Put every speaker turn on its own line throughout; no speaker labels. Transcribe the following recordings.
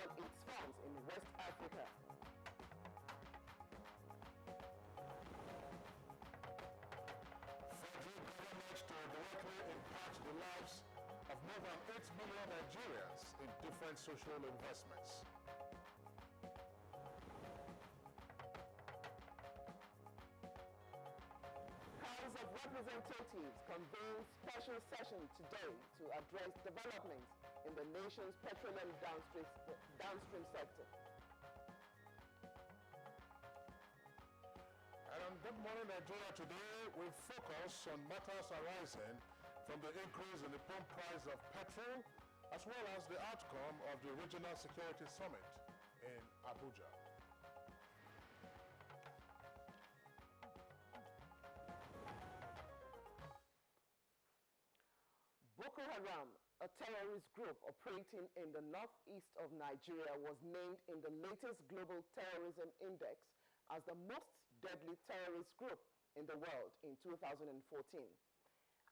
on its funds in West Africa.
Federal government to directly impact the lives of more than 8 million Nigerians in different social investments.
House of Representatives convenes special session today to address developments in the nation's petroleum downstream sector.
And on Good Morning Nigeria today, we focus on matters arising from the increase in the pump price of petrol, as well as the outcome of the Regional Security Summit in Abuja.
Boko Haram, a terrorist group operating in the northeast of Nigeria, was named in the latest Global Terrorism Index as the most deadly terrorist group in the world in 2014.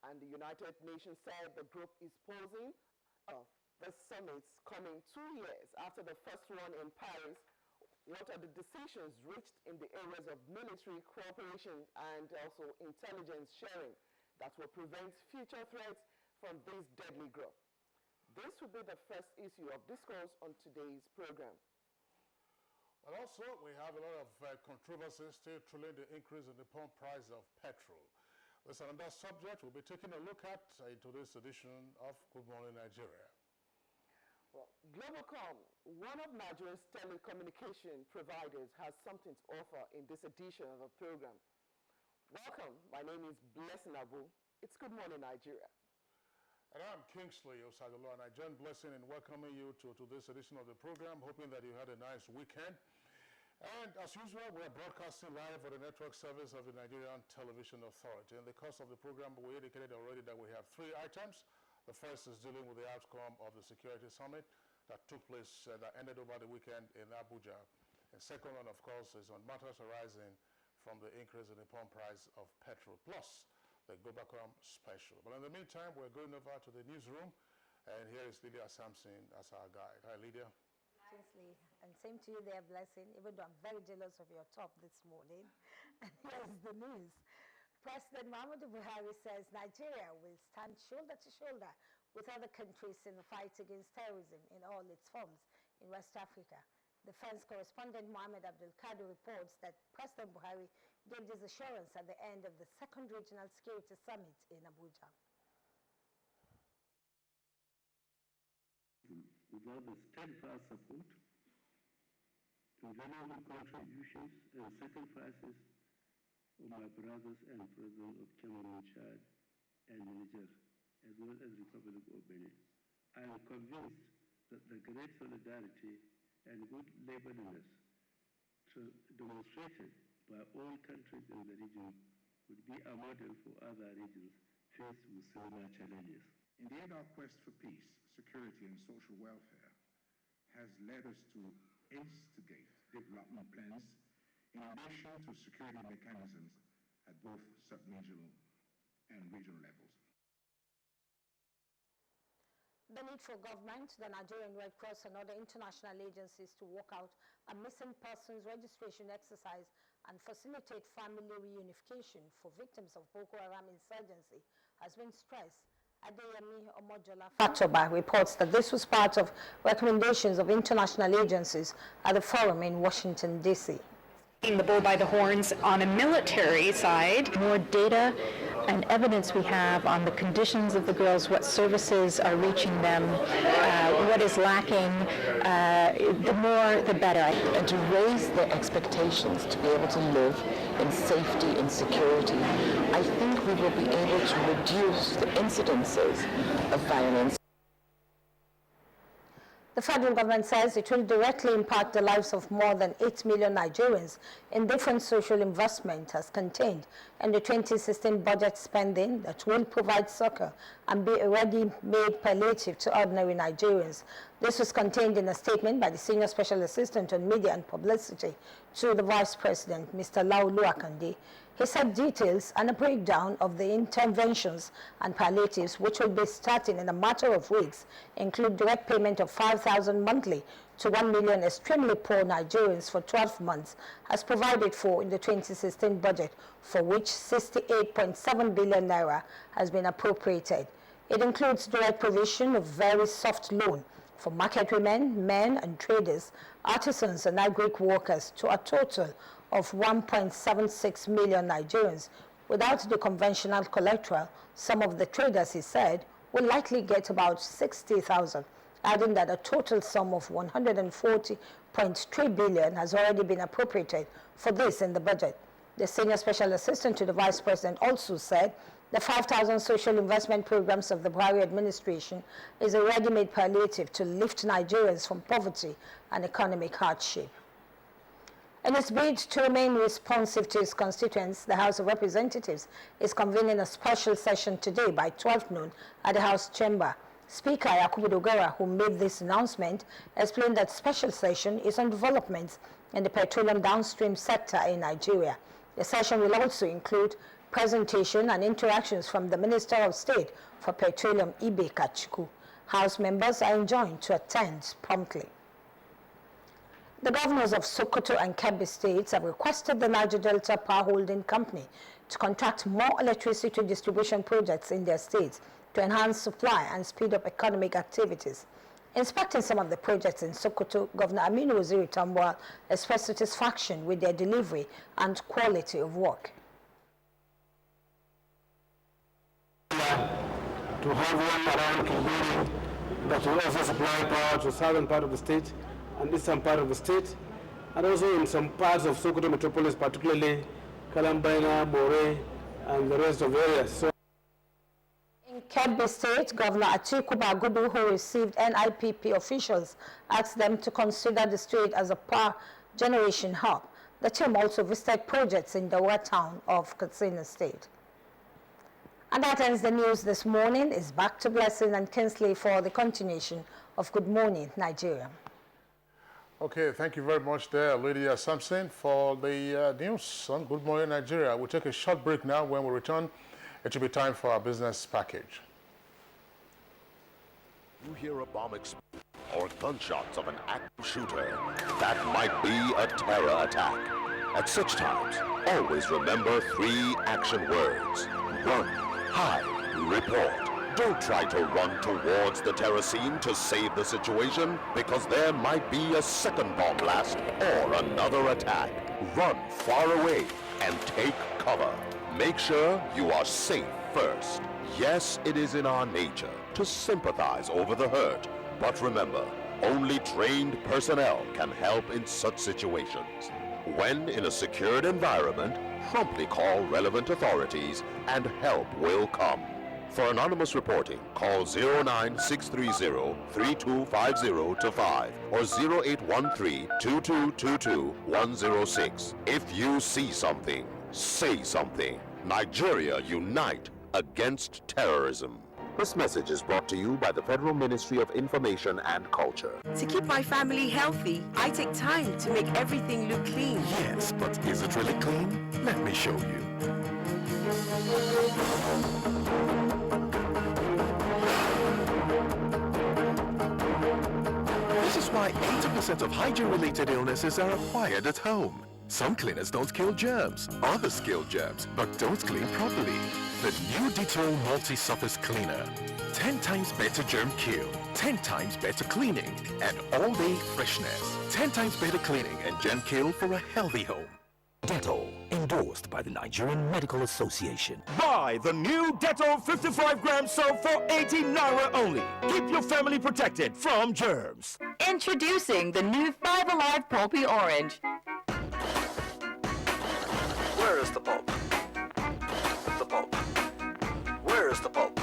And the United Nations said the group is posing of the summits coming 2 years after the first one in Paris. What are the decisions reached in the areas of military cooperation and also intelligence sharing that will prevent future threats from this deadly group? This will be the first issue of discourse on today's program.
And also, we have a lot of controversies still trailing the increase in the pump price of petrol. This is another subject we'll be taking a look at in today's edition of Good Morning Nigeria.
Well, Globalcom, one of Nigeria's telecommunication providers, has something to offer in this edition of the program. Welcome. My name is Blessing Abu. It's Good Morning Nigeria.
And I'm Kingsley Osadolo, and I join Blessing in welcoming you to this edition of the program, hoping that you had a nice weekend. And as usual, we're broadcasting live on the network service of the Nigerian Television Authority. In the course of the program, we indicated already that we have 3 items. The first is dealing with the outcome of the Security Summit that took place, that ended over the weekend in Abuja. And second one, of course, is on matters arising from the increase in the pump price of petrol, plus the Globalcom special. But in the meantime, we're going over to the newsroom, and here is Lydia Sampson as our guide. Hi, Lydia.
Kingsley, and same to you there, Blessing, even though I'm very jealous of your top this morning. And here's the news. President Muhammadu Buhari says Nigeria will stand shoulder to shoulder with other countries in the fight against terrorism in all its forms in West Africa. Defense correspondent Mohammed Abdul Kadir reports that President Buhari gave this assurance at the end of the Second Regional Security Summit in Abuja.
Without the steadfast support, invaluable contributions and sacrifices of my brothers and presidents of Cameroon, Chad, and Niger, as well as the Republic of Benin, I am convinced that the great solidarity and good neighborliness demonstrated by all countries in the region would be a model for other regions faced with similar challenges.
Indeed, our quest for peace, security, and social welfare has led us to instigate development plans in addition to security mechanisms at both sub-regional and regional levels.
The need for government, the Nigerian Red Cross, and other international agencies to work out a missing persons registration exercise and facilitate family reunification for victims of Boko Haram insurgency has been stressed. Adeyemi Omojola Fatoba reports that this was part of recommendations of international agencies at a forum in Washington, D.C.
The bull by the horns on a military side.
More data and evidence we have on the conditions of the girls, what services are reaching them, what is lacking, the more the better.
And to raise their expectations to be able to live in safety and security, I think we will be able to reduce the incidences of violence.
The federal government says it will directly impact the lives of more than 8 million Nigerians in different social investment as contained in the 2016 budget spending that will provide succor and be a ready-made palliative to ordinary Nigerians. This was contained in a statement by the Senior Special Assistant on Media and Publicity to the Vice President, Mr. Laulu Akande. He said details and a breakdown of the interventions and palliatives, which will be starting in a matter of weeks, include direct payment of 5,000 monthly to 1 million extremely poor Nigerians for 12 months, as provided for in the 2016 budget, for which 68.7 billion naira has been appropriated. It includes direct provision of very soft loan for market women, men and traders, artisans and agri workers to a total of 1.76 million Nigerians. Without the conventional collateral, some of the traders, he said, will likely get about 60,000, adding that a total sum of 140.3 billion has already been appropriated for this in the budget. The senior special assistant to the vice president also said the 5,000 social investment programs of the Buhari administration is a ready-made palliative to lift Nigerians from poverty and economic hardship. In its bid to remain responsive to its constituents, the House of Representatives is convening a special session today by 12 noon at the House chamber. Speaker Yakubu Dogara, who made this announcement, explained that special session is on developments in the petroleum downstream sector in Nigeria. The session will also include presentation and interactions from the Minister of State for Petroleum, Ibe Kachiku. House members are enjoined to attend promptly. The governors of Sokoto and Kebbi states have requested the Niger Delta Power Holding Company to contract more electricity distribution projects in their states to enhance supply and speed up economic activities. Inspecting some of the projects in Sokoto, Governor Aminu Waziri Tambuwal expressed satisfaction with their delivery and quality of work.
To have one around Kilgore that will also supply power to the southern part of the state and eastern part of the state, and also in some parts of Sokoto metropolis, particularly Kalambaina, Bore, and the rest of areas. So
in Kebbi State, Governor Atiku Bagudu, who received NIPP officials, asked them to consider the state as a power generation hub. The team also visited projects in the Daura town of Katsina State. And that ends the news this morning. It's back to Blessing and Kinsley for the continuation of Good Morning Nigeria.
Okay, thank you very much there, Lydia Sampson, for the news on Good Morning Nigeria. We'll take a short break now. When we return, it will be time for our business package.
You hear a bomb explode or gunshots of an active shooter, that might be a terror attack. At such times, always remember 3 action words: run, hide, report. Don't try to run towards the terror scene to save the situation, because there might be a second bomb blast or another attack. Run far away and take cover. Make sure you are safe first. Yes, it is in our nature to sympathize over the hurt, but remember, only trained personnel can help in such situations. When in a secured environment, promptly call relevant authorities and help will come. For anonymous reporting, call 09630-3250-5 or 0813-2222-106. If you see something, say something. Nigeria unite against terrorism. This message is brought to you by the Federal Ministry of Information and Culture.
To keep my family healthy, I take time to make everything look clean.
Yes, but is it really clean? Let me show you. This is why 80% of hygiene-related illnesses are acquired at home. Some cleaners don't kill germs, others kill germs, but don't clean properly. The new Dettol Multi-Surface Cleaner. 10 times better germ kill, 10 times better cleaning, and all-day freshness. 10 times better cleaning and germ kill for a healthy home.
Dettol, endorsed by the Nigerian Medical Association.
Buy the new Dettol 55-gram soap for 80 naira only. Keep your family protected from germs.
Introducing the new 5 Alive Pulpy Orange.
Where is the pulp? The pulp. Where is the pulp?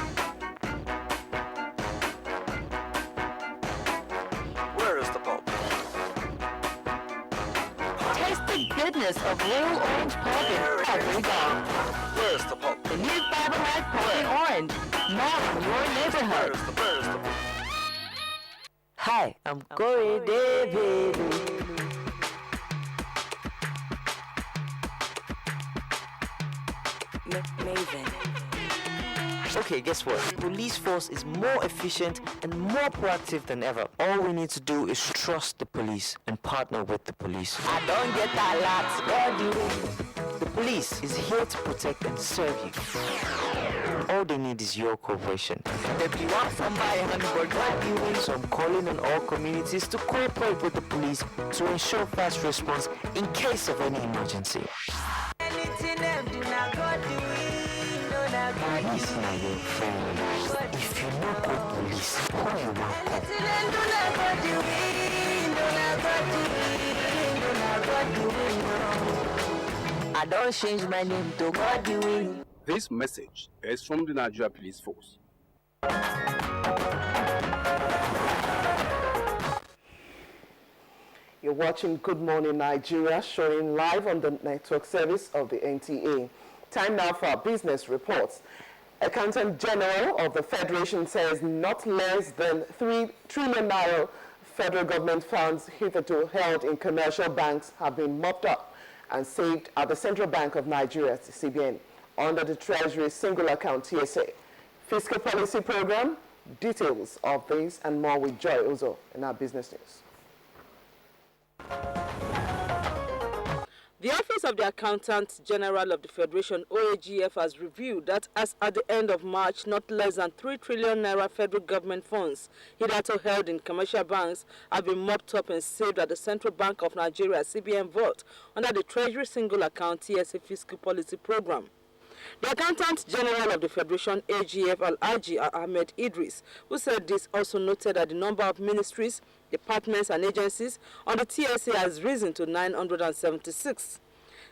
Where is the pulp?
Taste the goodness of real orange pulp in every bottle.
Where is the pulp?
The new 5 Alive Pulpy Orange. Now in your neighborhood.
Where is the pulp?
Hi, I'm Corey David.
Maven.
Okay, guess what? Police force is more efficient and more proactive than ever. All we need to do is trust the police and partner with the police. I don't get that lot. God, you. The police is here to protect and serve you. All they need is your cooperation. If you want somebody, so I'm calling on all communities to cooperate with the police to ensure fast response in case of any emergency. Police are your friend. If you know good police, who you want? I don't change my name to God you win.
This message is from the Nigeria Police Force.
You're watching Good Morning Nigeria, showing live on the network service of the NTA. Time now for our business reports. Accountant General of the Federation says not less than 3 trillion naira federal government funds hitherto held in commercial banks have been mopped up and saved at the Central Bank of Nigeria, CBN, under the Treasury Single Account TSA. Fiscal Policy Program, details of this and more with Joy Uzo in our business news.
The Office of the Accountant General of the Federation, OAGF, has revealed that as at the end of March, not less than 3 trillion naira federal government funds hitherto held in commercial banks have been mopped up and saved at the Central Bank of Nigeria, CBN vault, under the Treasury Single Account TSA Fiscal Policy Program. The Accountant General of the Federation, AGF, Alhaji Ahmed Idris, who said this, also noted that the number of ministries, departments and agencies on the TSA has risen to 976.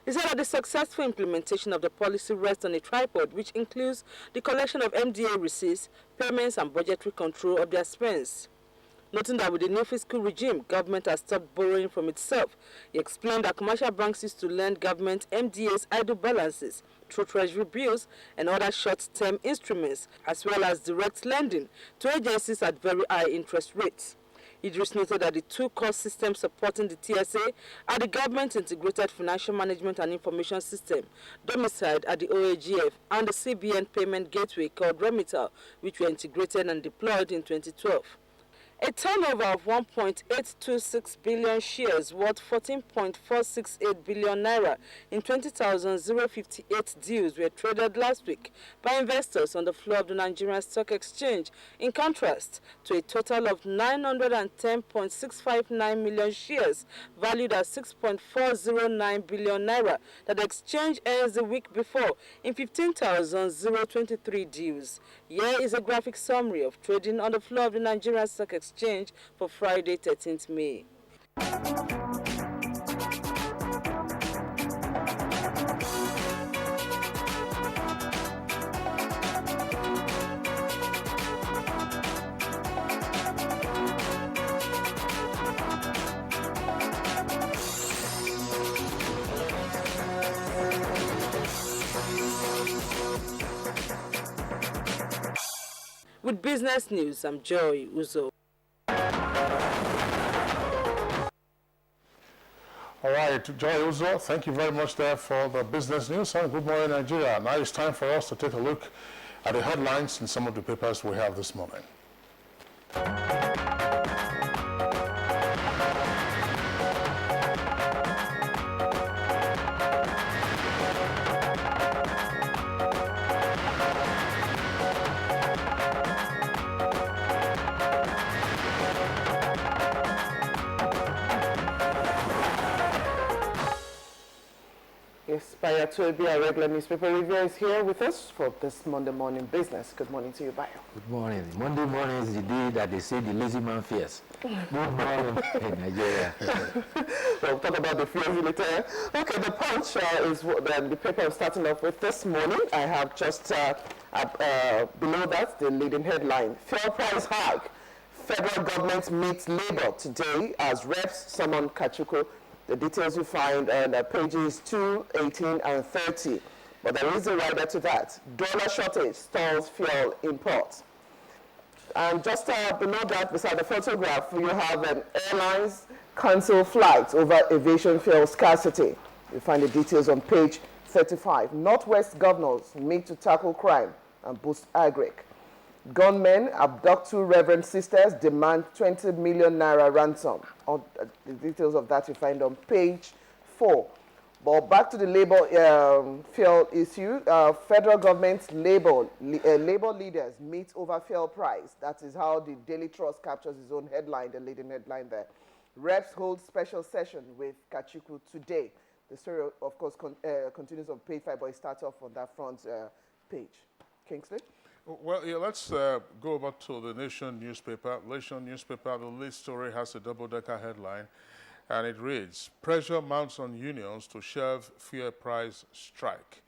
He said that the successful implementation of the policy rests on a tripod which includes the collection of MDA receipts, payments and budgetary control of their spends. Noting that with the new fiscal regime, government has stopped borrowing from itself, he explained that commercial banks used to lend government MDA's idle balances through treasury bills and other short-term instruments, as well as direct lending to agencies at very high interest rates. Idris noted that the two core systems supporting the TSA are the Government Integrated Financial Management and Information System, domiciled at the OAGF, and the CBN Payment Gateway called Remitter, which were integrated and deployed in 2012. A turnover of 1.826 billion shares worth 14.468 billion naira in 20,058 deals were traded last week by investors on the floor of the Nigerian Stock Exchange, in contrast to a total of 910.659 million shares valued at 6.409 billion naira that the exchange earns the week before in 15,023 deals. Here is a graphic summary of trading on the floor of the Nigerian Stock Exchange for Friday, 13th May. With business news, I'm Joy Uzo.
All right, Joy Uzo, thank you very much there for the business news and Good Morning Nigeria. Now it's time for us to take a look at the headlines in some of the papers we have this morning.
Bayo Toby, our regular newspaper reviewer, is here with us for this Monday morning business. Good morning to you, Bayo.
Good morning. Monday morning is the day that they say the lazy man fears. Good morning in Nigeria.
We'll talk about the fears later. Okay, the Punch is what the paper I'm starting off with this morning. I have just below that the leading headline: fuel price hike. Federal government meets Labour today as reps summon Kachuku. The details you find on pages 2, 18, and 30. But there is a rider to that. Dollar shortage stalls fuel imports. And just below that, beside the photograph, you have airlines cancel flights over aviation fuel scarcity. You find the details on page 35. Northwest governors meet to tackle crime and boost agric. Gunmen abduct two Reverend sisters, demand 20 million naira ransom. The details of that you find on page 4. But back to the labor fuel issue. Federal government's labor leaders meet over fuel price. That is how the Daily Trust captures its own headline, the leading headline there. Reps hold special session with Kachiku today. The story, of course, continues on page 5, but it starts off on that front page. Kingsley?
Well, yeah, let's go over to the Nation newspaper. Nation newspaper, the lead story has a double-decker headline, and it reads, pressure mounts on unions to shelve fuel price strike.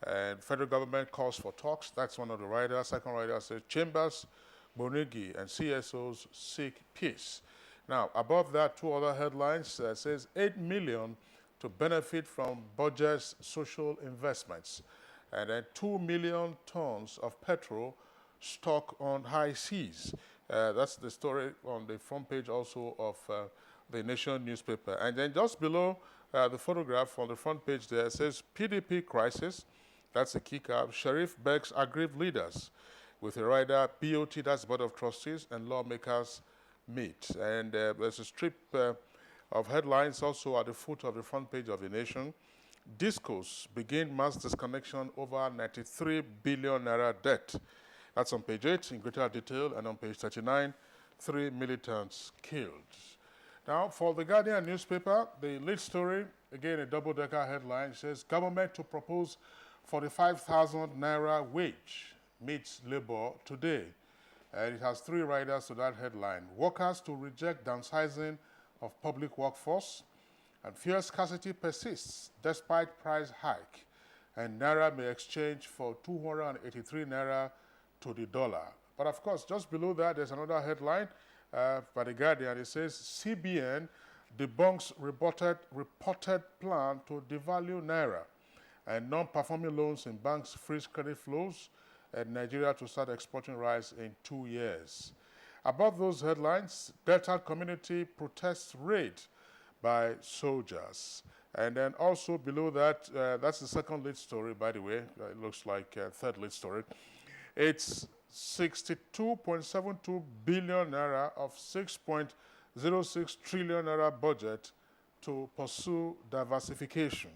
And federal government calls for talks. That's one of the writers. Second writer says, Chambers, Bonegi, and CSOs seek peace. Now, above that, two other headlines says 8 million to benefit from budget's social investments. And then 2 million tons of petrol stuck on high seas. That's the story on the front page also of the Nation newspaper. And then just below the photograph on the front page there, it says PDP crisis. That's a kicker. Sheriff begs aggrieved leaders with a rider. BOT, that's Board of Trustees, and lawmakers meet. And there's a strip of headlines also at the foot of the front page of the Nation. Discos begin mass disconnection over 93 billion naira debt. That's on page 8 in greater detail, and on page 39, 3 militants killed. Now, for the Guardian newspaper, the lead story, again a double-decker headline, says government to propose 45,000 naira wage meets labor today. And it has three riders to that headline. Workers to reject downsizing of public workforce, and fuel scarcity persists despite price hike, and naira may exchange for 283 naira to the dollar. But of course, just below that, there's another headline by the Guardian. It says CBN debunks reported plan to devalue naira, and non-performing loans in banks freeze credit flows, and Nigeria to start exporting rice in 2 years. Above those headlines, Delta community protests raid by soldiers. And then also below that, that's the second lead story, by the way. It looks like a third lead story. It's 62.72 billion naira of 6.06 trillion naira budget to pursue diversification.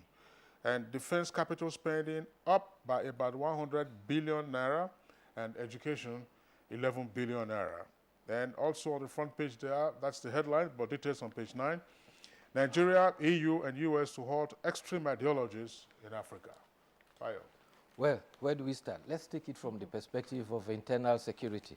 And defense capital spending up by about 100 billion naira, and education 11 billion naira. And also on the front page there, that's the headline, but details on page 9. Nigeria, EU, and US to halt extreme ideologies in Africa. Bayo.
Well, where do we start? Let's take it from the perspective of internal security.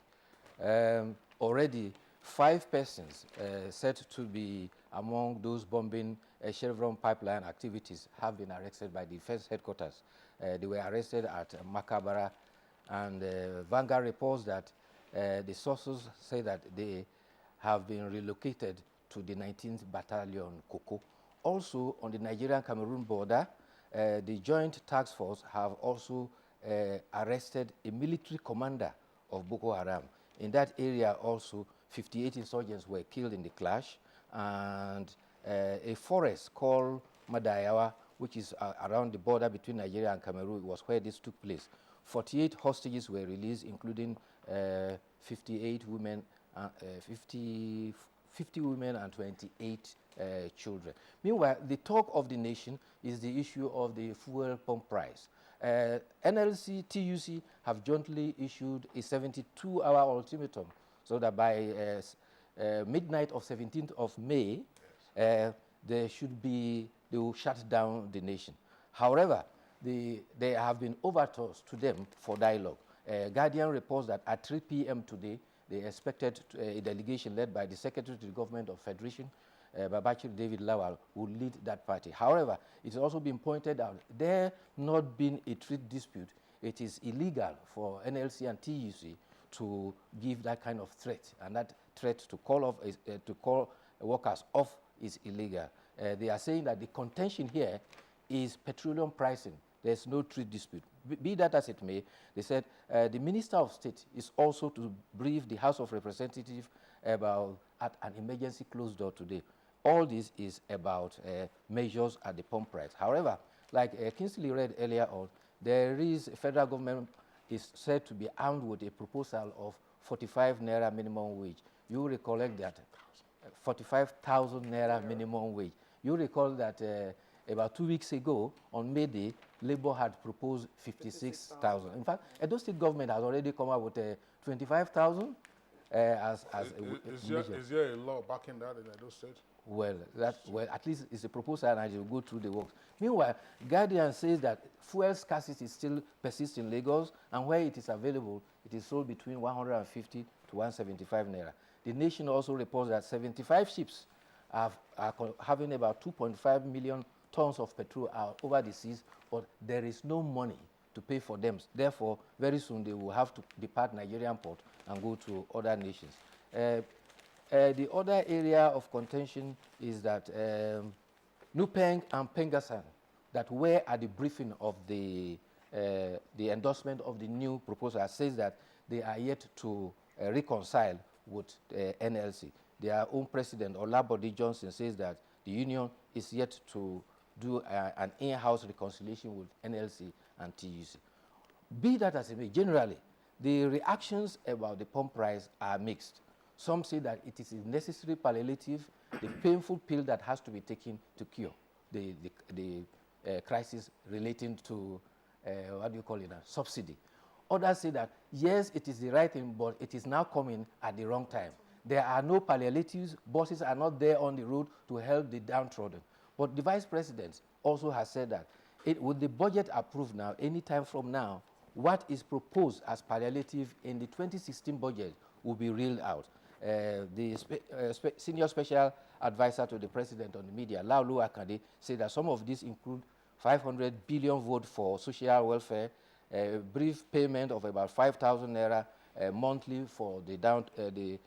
Already, 5 persons said to be among those bombing Chevron pipeline activities have been arrested by the defense headquarters. They were arrested at Makabara, and Vanguard reports that the sources say that they have been relocated to the 19th Battalion, Koko. Also, on the Nigerian-Cameroon border, the Joint Task Force have also arrested a military commander of Boko Haram. In that area also, 58 insurgents were killed in the clash, and a forest called Madayawa, which is around the border between Nigeria and Cameroon, was where this took place. 48 hostages were released, including 58 women, 50 women and 28 children. Meanwhile, the talk of the nation is the issue of the fuel pump price. NLC, TUC have jointly issued a 72-hour ultimatum so that by midnight of 17th of May, they will shut down the nation. However, there have been overtures to them for dialogue. Guardian reports that at 3 p.m. today, they expected a delegation led by the Secretary to the Government of Federation, Babachir David Lawal, will lead that party. However, it's also been pointed out, there not being a trade dispute, it is illegal for NLC and TUC to give that kind of threat, and that threat to call workers off is illegal. They are saying that the contention here is petroleum pricing. There's no trade dispute. Be that as it may, they said the Minister of State is also to brief the House of Representatives about at an emergency closed door today. All this is about measures at the pump price. However, like Kingsley read earlier on, federal government is said to be armed with a proposal of 45 naira minimum wage. You recollect that 45,000 naira minimum wage. You recall that about 2 weeks ago, on May Day, Labour had proposed 56,000. In fact, Edo State government has already come up with 25,000 as a measure.
Is there a law backing that in Edo State?
Well, at least it's a proposal and it will go through the works. Meanwhile, Guardian says that fuel scarcity still persists in Lagos, and where it is available, it is sold between 150 to 175 naira. The Nation also reports that 75 ships are having about 2.5 million tons of petrol over the seas, but there is no money to pay for them. Therefore, very soon they will have to depart Nigerian port and go to other nations. The other area of contention is that Nupeng and Pengasan, that were at the briefing of the endorsement of the new proposal, says that they are yet to reconcile with NLC. Their own president, Olabode Johnson, says that the union is yet to do an in-house reconciliation with NLC and TUC. Be that as it may, generally, the reactions about the pump price are mixed. Some say that it is a necessary palliative, the painful pill that has to be taken to cure the crisis relating to, subsidy. Others say that, yes, it is the right thing, but it is now coming at the wrong time. There are no palliatives, bosses are not there on the road to help the downtrodden. But the Vice President also has said that with the budget approved now, any time from now, what is proposed as palliative in the 2016 budget will be reeled out. The senior special advisor to the president on the media, Laulu Akande, said that some of these include 500 billion vote for social welfare, a brief payment of about 5,000 naira monthly for the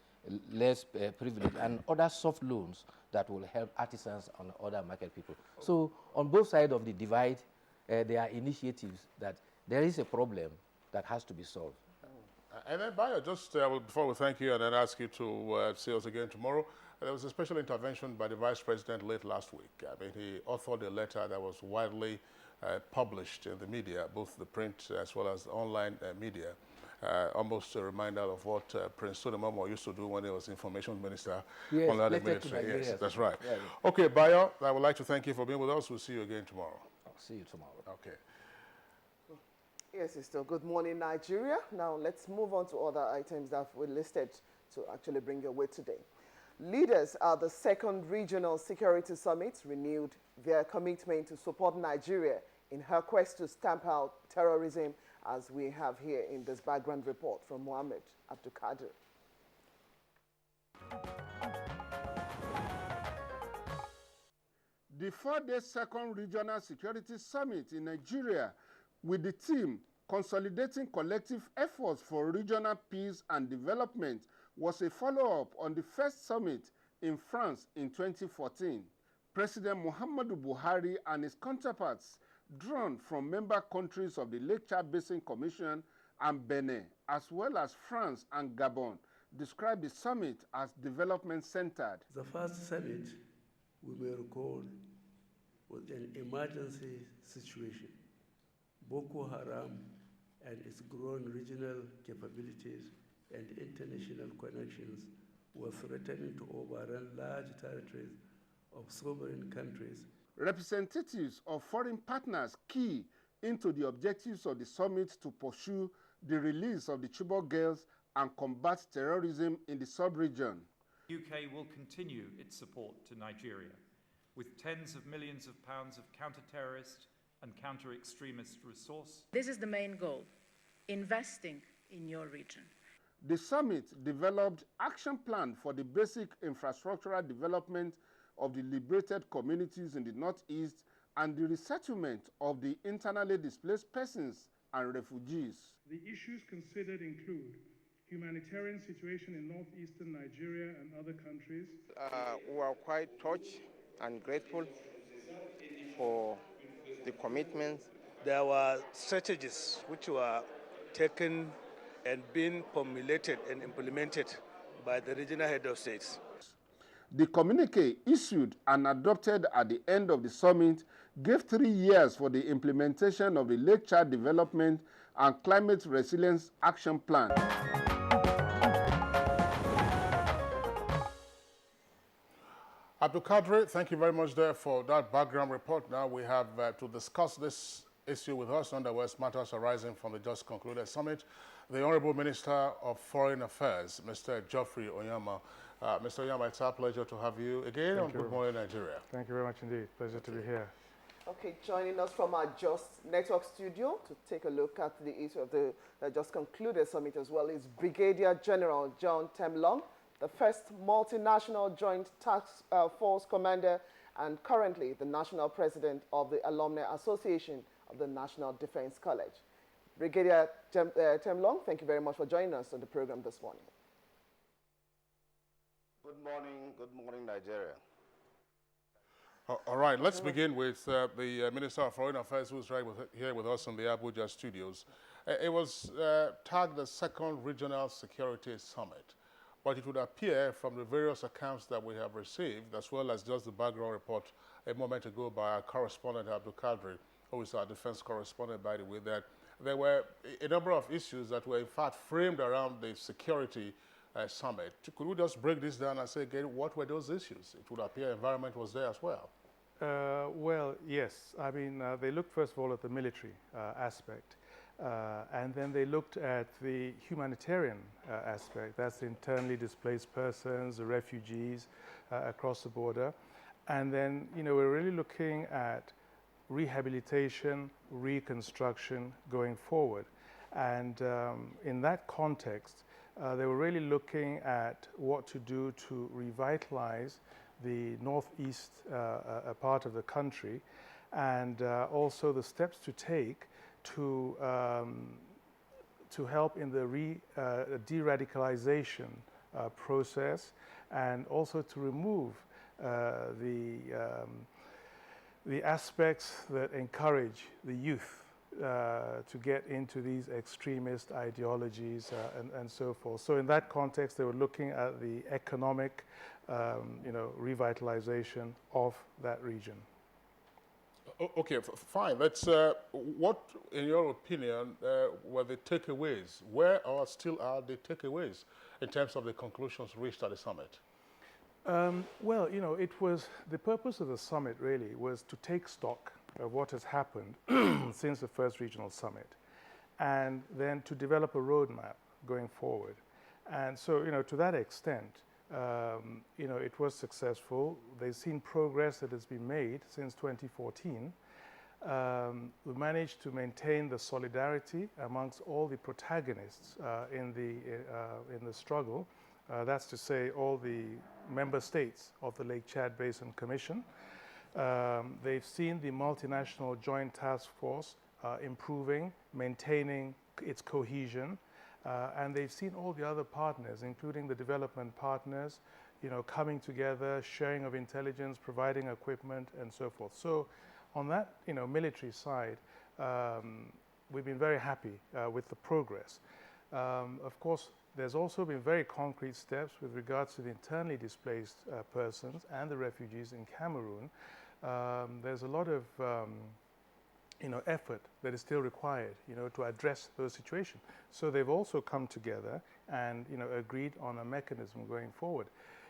less privileged, and other soft loans that will help artisans and other market people. So on both sides of the divide, there are initiatives that there is a problem that has to be solved.
And then, Bayo, just before we thank you and then ask you to see us again tomorrow, there was a special intervention by the Vice President late last week. I mean, he authored a letter that was widely published in the media, both the print as well as the online media, almost a reminder of what Prince Sodemomo used to do when he was information minister under the ministry. Yes, that's right. Yeah. Okay, Bayo, I would like to thank you for being with us. We'll see you again tomorrow.
I'll see you tomorrow.
Okay.
Yes, it's still good morning, Nigeria. Now let's move on to other items that we listed to actually bring your way today. Leaders at the second Regional Security Summit renewed their commitment to support Nigeria in her quest to stamp out terrorism, as we have here in this background report from Mohammed Abdulkadir.
The 4-day second Regional Security Summit in Nigeria, with the theme Consolidating Collective Efforts for Regional Peace and Development, was a follow-up on the first summit in France in 2014. President Muhammadu Buhari and his counterparts, drawn from member countries of the Lake Chad Basin Commission and Benin, as well as France and Gabon, described the summit as development-centered.
The first summit, we may recall, was an emergency situation. Boko Haram and its growing regional capabilities and international connections were threatening to overrun large territories of sovereign countries.
Representatives of foreign partners key into the objectives of the summit to pursue the release of the Chibok girls and combat terrorism in the sub-region.
The UK will continue its support to Nigeria with tens of millions of pounds of counter-terrorist and counter-extremist resource.
This is the main goal, investing in your region.
The summit developed action plan for the basic infrastructural development of the liberated communities in the Northeast and the resettlement of the internally displaced persons and refugees.
The issues considered include humanitarian situation in northeastern Nigeria and other countries.
We are quite touched and grateful for the commitments.
There were strategies which were taken and being formulated and implemented by the regional head of states.
The communique issued and adopted at the end of the summit gave 3 years for the implementation of the Lake Chad Development and Climate Resilience Action Plan.
Abdul Kadri, thank you very much there for that background report. Now we have to discuss this issue with us under West matters arising from the just concluded summit. The Honorable Minister of Foreign Affairs, Mr. Geoffrey Onyama. Mr. Onyama, it's our pleasure to have you again on Good Morning Nigeria.
Thank you very much indeed. Pleasure to be here.
Okay, joining us from our Just Network studio to take a look at the issue of the just concluded summit as well is Brigadier General John Temlong, the first multinational joint task force commander and currently the national president of the Alumni Association of the National Defense College. Brigadier Temlong, thank you very much for joining us on the program this morning.
Good morning, Nigeria.
All right, let's begin with the Minister of Foreign Affairs, who's here with us in the Abuja studios. It was tagged the second Regional Security Summit, but it would appear from the various accounts that we have received, as well as just the background report a moment ago by our correspondent, Abdul Kadri, who is our defense correspondent, by the way, that there were a number of issues that were in fact framed around the security summit. Could we just break this down and say again, what were those issues? It would appear environment was there as well.
Well, yes. I mean, they looked first of all at the military aspect, and then they looked at the humanitarian aspect. That's the internally displaced persons, the refugees across the border. And then, you know, we're really looking at rehabilitation, reconstruction going forward. And in that context, they were really looking at what to do to revitalize the northeast part of the country, and also the steps to take to help in the de-radicalization process, and also to remove the aspects that encourage the youth to get into these extremist ideologies and so forth. So in that context, they were looking at the economic, revitalization of that region.
Okay, fine. Let's. What, in your opinion, were the takeaways? Where or still are the takeaways in terms of the conclusions reached at the summit?
Well, you know, it was the purpose of the summit really was to take stock of what has happened since the first regional summit, and then to develop a roadmap going forward. And so, you know, to that extent, it was successful. They've seen progress that has been made since 2014. We managed to maintain the solidarity amongst all the protagonists in the struggle. That's to say, all the member states of the Lake Chad Basin Commission. They've seen the multinational joint task force improving, maintaining its cohesion, and they've seen all the other partners, including the development partners, coming together, sharing of intelligence, providing equipment, and so forth. So on that, military side, we've been very happy with the progress. Of course, there's also been very concrete steps with regards to the internally displaced persons and the refugees in Cameroon. There's a lot of effort that is still required, to address those situations. So they've also come together and, agreed on a mechanism going forward.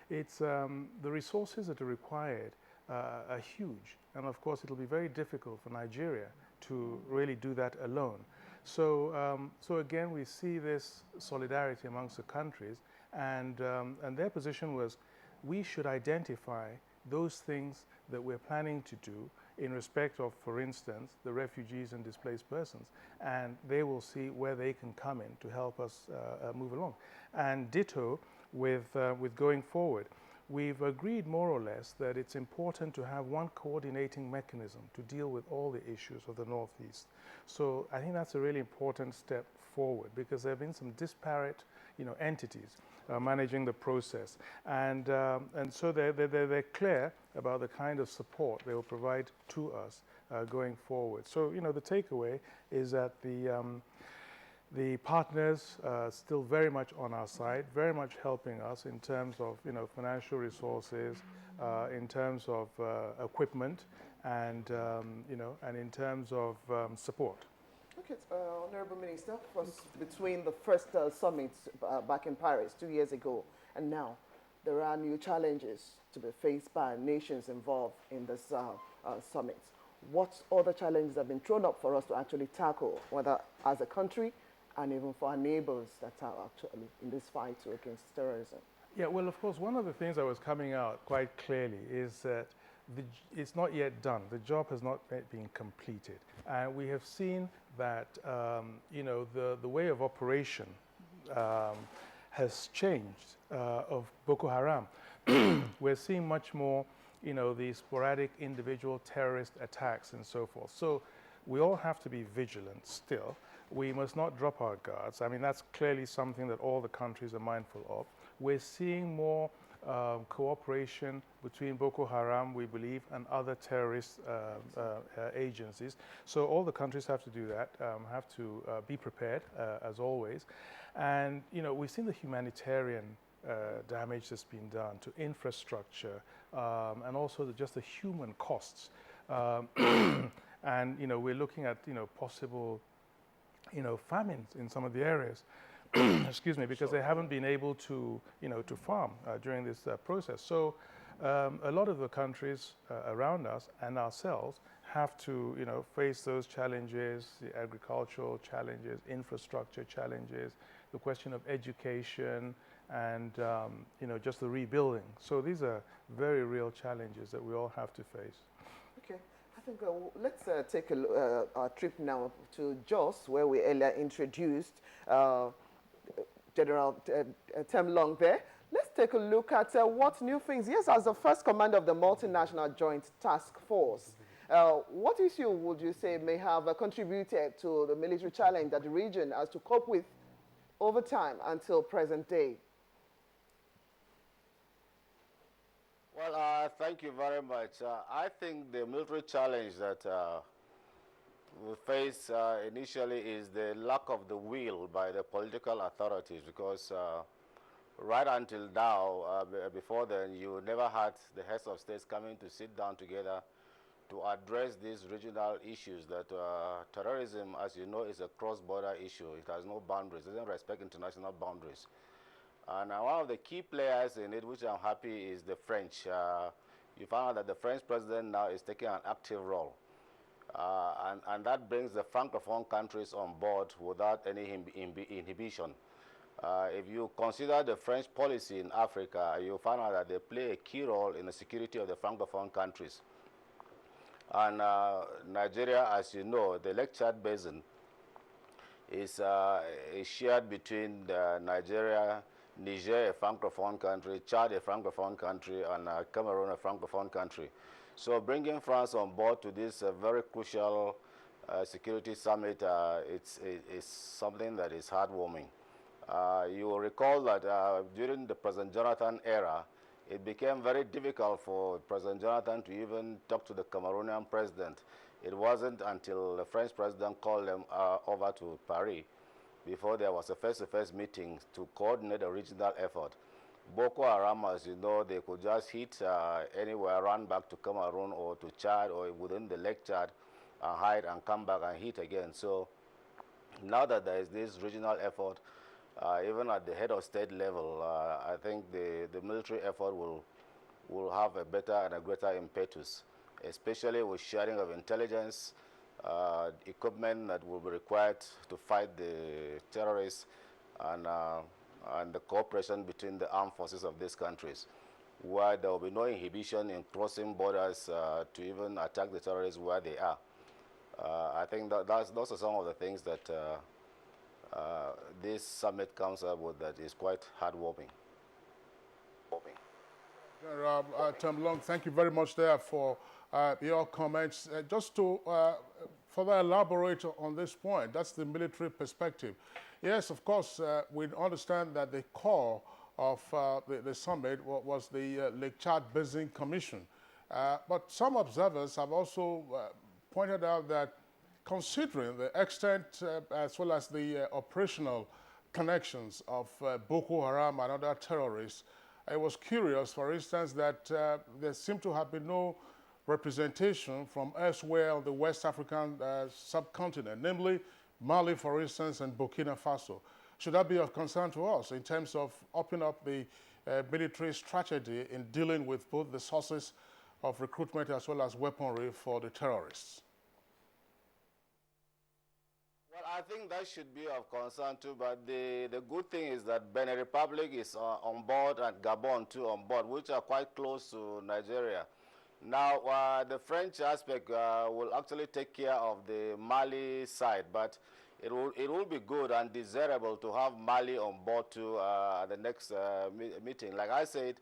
It's the resources that are required are huge, and of course it'll be very difficult for Nigeria to really do that alone. So, again, we see this solidarity amongst the countries, and their position was we should identify those things that we're planning to do in respect of, for instance, the refugees and displaced persons, and they will see where they can come in to help us move along. And ditto with going forward. We've agreed more or less that it's important to have one coordinating mechanism to deal with all the issues of the Northeast. So I think that's a really important step forward, because there have been some disparate, entities managing the process, and so they're clear about the kind of support they will provide to us going forward. So the takeaway is that The partners still very much on our side, very much helping us in terms of financial resources, in terms of equipment, and and in terms of support.
Okay, Honorable Minister, between the first summit back in Paris 2 years ago and now, there are new challenges to be faced by nations involved in this summit. What other challenges have been thrown up for us to actually tackle, whether as a country and even for our neighbors that are actually in this fight against terrorism?
Yeah, well, of course, one of the things that was coming out quite clearly is that it's not yet done. The job has not yet been completed. And we have seen that, the way of operation has changed of Boko Haram. We're seeing much more, the sporadic individual terrorist attacks and so forth. So we all have to be vigilant still. We must not drop our guards. I mean, that's clearly something that all the countries are mindful of. We're seeing more cooperation between Boko Haram, we believe, and other terrorist agencies. So all the countries have to do that, have to be prepared, as always. And, we've seen the humanitarian damage that's been done to infrastructure, and also just the human costs. And, we're looking at, possible, famines in some of the areas. Excuse me, because they haven't been able to, to farm during this process. So a lot of the countries around us and ourselves have to, face those challenges, the agricultural challenges, infrastructure challenges, the question of education, and, just the rebuilding. So these are very real challenges that we all have to face.
Okay. I think let's take a trip now to Jos, where we earlier introduced General Temlong there. Let's take a look at what new things. Yes, as the first commander of the Multinational Joint Task Force, what issue would you say may have contributed to the military challenge that the region has to cope with over time until present day?
Well, thank you very much. I think the military challenge that we face initially is the lack of the will by the political authorities, because right until now, before then, you never had the heads of states coming to sit down together to address these regional issues that terrorism, as you know, is a cross-border issue. It has no boundaries. It doesn't respect international boundaries. And one of the key players in it, which I'm happy, is the French. You found out that the French president now is taking an active role. And that brings the Francophone countries on board without any inhibition. If you consider the French policy in Africa, you find out that they play a key role in the security of the Francophone countries. And Nigeria, as you know, the Lake Chad Basin is shared between Nigeria, Niger, a Francophone country, Chad, a Francophone country, and Cameroon, a Francophone country. So bringing France on board to this very crucial security summit, it's something that is heartwarming. You will recall that during the President Jonathan era, it became very difficult for President Jonathan to even talk to the Cameroonian president. It wasn't until the French president called them over to Paris before there was a face-to-face meeting to coordinate a regional effort. Boko Haram, as you know, they could just hit anywhere, run back to Cameroon or to Chad or within the Lake Chad and hide and come back and hit again. So now that there is this regional effort, even at the head of state level, I think the military effort will have a better and a greater impetus, especially with sharing of intelligence, equipment that will be required to fight the terrorists, and the cooperation between the armed forces of these countries, where there will be no inhibition in crossing borders to even attack the terrorists where they are. I think those are some of the things that this summit comes up with that is quite heartwarming.
Temlong, thank you very much there for your comments. Just to further elaborate on this point, that's the military perspective. Yes, of course, we understand that the core of the summit was the Lake Chad Basin Commission. But some observers have also pointed out that considering the extent as well as the operational connections of Boko Haram and other terrorists, I was curious, for instance, that there seemed to have been no representation from elsewhere on the West African subcontinent, namely Mali, for instance, and Burkina Faso. Should that be of concern to us in terms of opening up the military strategy in dealing with both the sources of recruitment as well as weaponry for the terrorists?
Well, I think that should be of concern too, but the good thing is that Benin Republic is on board and Gabon too on board, which are quite close to Nigeria. Now, the French aspect will actually take care of the Mali side, but it will be good and desirable to have Mali on board too at the next meeting. Like I said,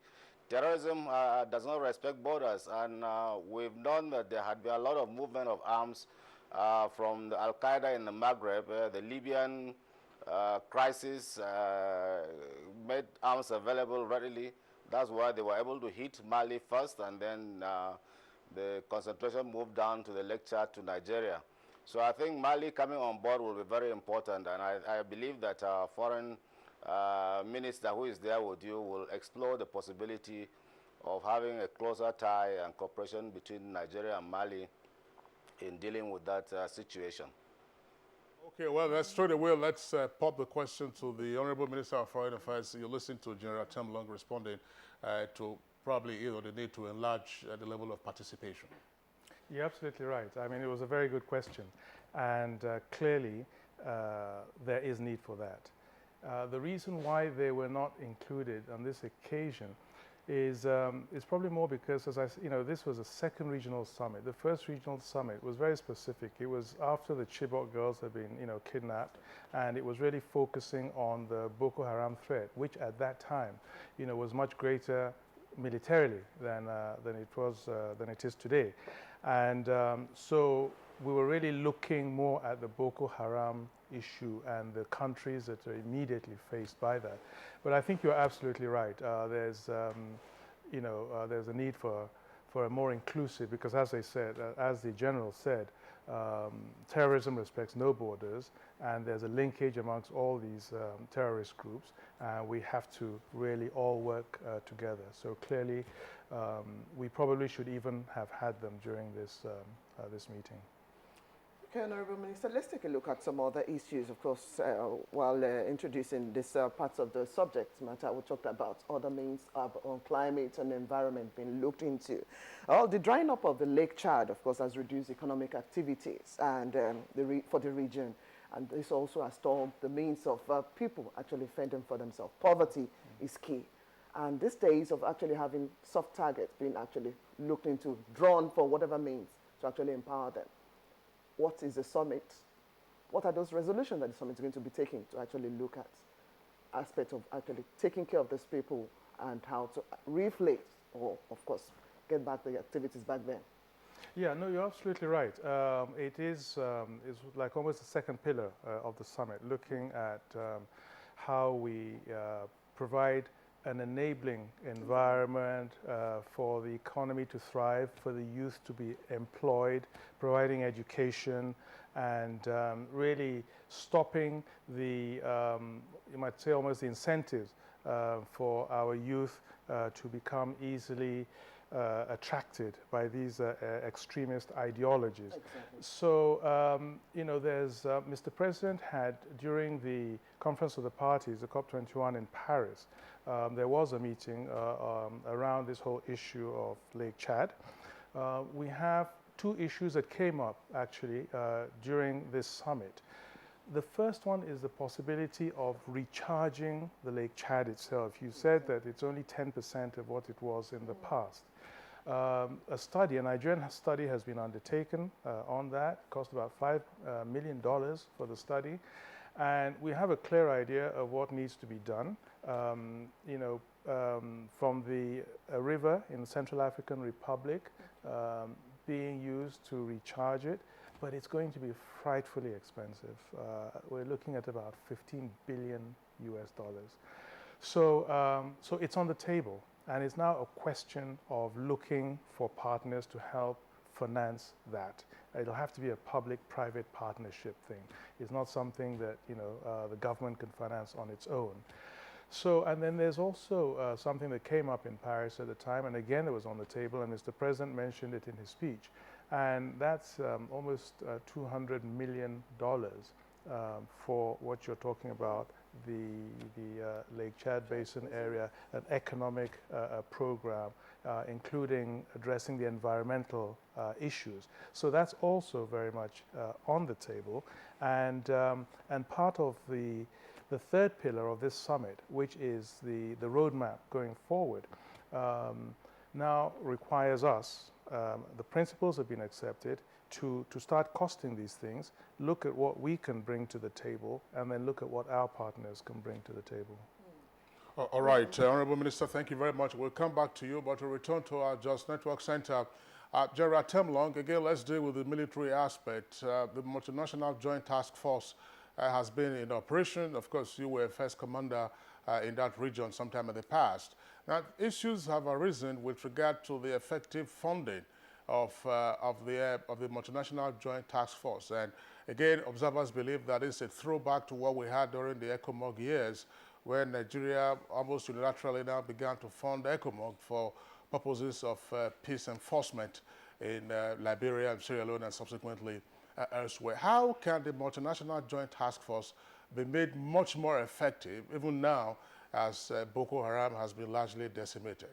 terrorism does not respect borders, and we've known that there had been a lot of movement of arms from the Al-Qaeda in the Maghreb. The Libyan crisis made arms available readily. That's why they were able to hit Mali first, and then the concentration moved down to the Lake Chad to Nigeria. So I think Mali coming on board will be very important, and I believe that our foreign minister who is there with you will explore the possibility of having a closer tie and cooperation between Nigeria and Mali in dealing with that situation.
Okay, well, straight away, let's pop the question to the Honorable Minister of Foreign Affairs. You listen to General Temlong responding to probably the need to enlarge the level of participation.
You're absolutely right. I mean, it was a very good question, and clearly there is need for that. The reason why they were not included on this occasion is probably more because, this was a second regional summit. The first regional summit was very specific. It was after the Chibok girls had been, kidnapped, and it was really focusing on the Boko Haram threat, which at that time, was much greater militarily than it is today. And so we were really looking more at the Boko Haram issue and the countries that are immediately faced by that. But I think you're absolutely right. There's a need for a more inclusive, because as I said, as the General said, terrorism respects no borders, and there's a linkage amongst all these terrorist groups, and we have to really all work together. So clearly, we probably should even have had them during this meeting.
Okay, Honourable Minister, let's take a look at some other issues, of course, while introducing this parts of the subject matter. We talked about other means on climate and environment being looked into. The drying up of the Lake Chad, of course, has reduced economic activities and for the region. And this also has stalled the means of people actually fending for themselves. Poverty is key. And these days of actually having soft targets being actually looked into, drawn for whatever means to actually empower them. What is the summit? What are those resolutions that the summit is going to be taking to actually look at aspects of actually taking care of these people and how to reflate or, of course, get back the activities back then?
Yeah, no, you're absolutely right. It is like almost the second pillar of the summit, looking at how we provide an enabling environment for the economy to thrive, for the youth to be employed, providing education, and really stopping the, you might say almost the incentives for our youth to become easily attracted by these extremist ideologies. Exactly. So, there's, Mr. President had, during the Conference of the Parties, the COP21 in Paris, there was a meeting around this whole issue of Lake Chad. We have two issues that came up, actually, during this summit. The first one is the possibility of recharging the Lake Chad itself. You said that it's only 10% of what it was in the past. A Nigerian study has been undertaken on that. It cost about $5 million for the study. And we have a clear idea of what needs to be done. From the river in the Central African Republic being used to recharge it, but it's going to be frightfully expensive. We're looking at about $15 billion US. So it's on the table, and it's now a question of looking for partners to help finance that. It'll have to be a public-private partnership thing. It's not something that, you know, the government can finance on its own. So, and then there's also something that came up in Paris at the time, and again it was on the table, and Mr. President mentioned it in his speech, and that's almost $200 million for what you're talking about, the Lake Chad Basin area, an economic program, including addressing the environmental issues. So that's also very much on the table, and part of the third pillar of this summit, which is the roadmap going forward, now requires us, the principles have been accepted, to start costing these things, look at what we can bring to the table, and then look at what our partners can bring to the table.
All right, Honorable Minister, thank you very much. We'll come back to you, but to return to our Just Network Center, Gerard Temlong, again, let's deal with the military aspect. The Multinational Joint Task Force has been in operation. Of course, you were first commander in that region sometime in the past. Now, issues have arisen with regard to the effective funding of the Multinational Joint Task Force. And again, observers believe that it's a throwback to what we had during the ECOMOG years, where Nigeria almost unilaterally now began to fund ECOMOG for purposes of peace enforcement in Liberia and Sierra Leone and subsequently elsewhere. How can the Multinational Joint Task Force be made much more effective, even now, as Boko Haram has been largely decimated?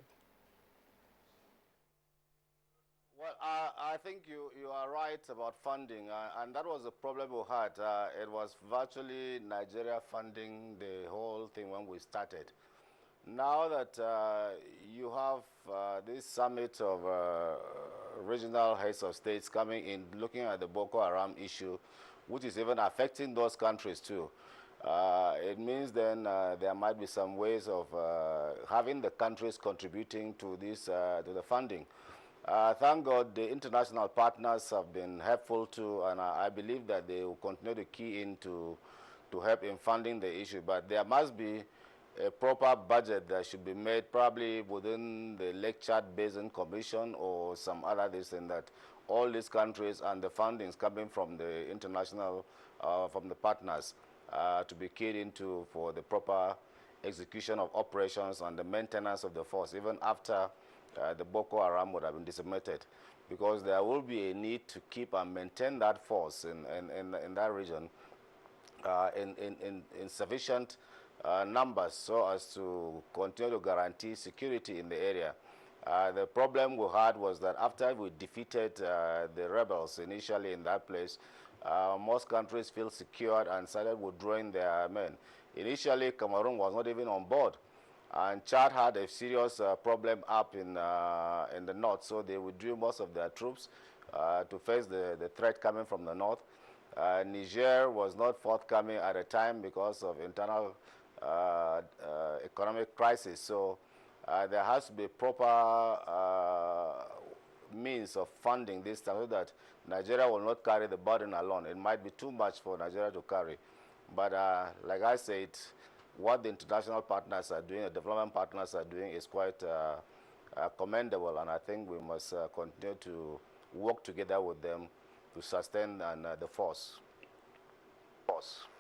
Well, I think you are right about funding, and that was the problem we had. It was virtually Nigeria funding the whole thing when we started. Now that you have this summit of regional heads of states coming in, looking at the Boko Haram issue, which is even affecting those countries too, it means then there might be some ways of having the countries contributing to this to the funding. Thank God the international partners have been helpful too, and I believe that they will continue to key in to help in funding the issue. But there must be a proper budget that should be made, probably within the Lake Chad Basin Commission or some other thing, that all these countries and the fundings coming from the international, from the partners, to be keyed into for the proper execution of operations and the maintenance of the force, even after the Boko Haram would have been decimated, because there will be a need to keep and maintain that force in that region in sufficient numbers so as to continue to guarantee security in the area. The problem we had was that after we defeated the rebels initially in that place, most countries feel secured and started withdrawing their men. Initially, Cameroon was not even on board. And Chad had a serious problem up in the north, so they withdrew most of their troops to face the threat coming from the north. Niger was not forthcoming at the time because of internal economic crisis. So there has to be proper means of funding this time so that Nigeria will not carry the burden alone. It might be too much for Nigeria to carry. But like I said, what the international partners are doing, the development partners are doing, is quite commendable, and I think we must continue to work together with them to sustain the force.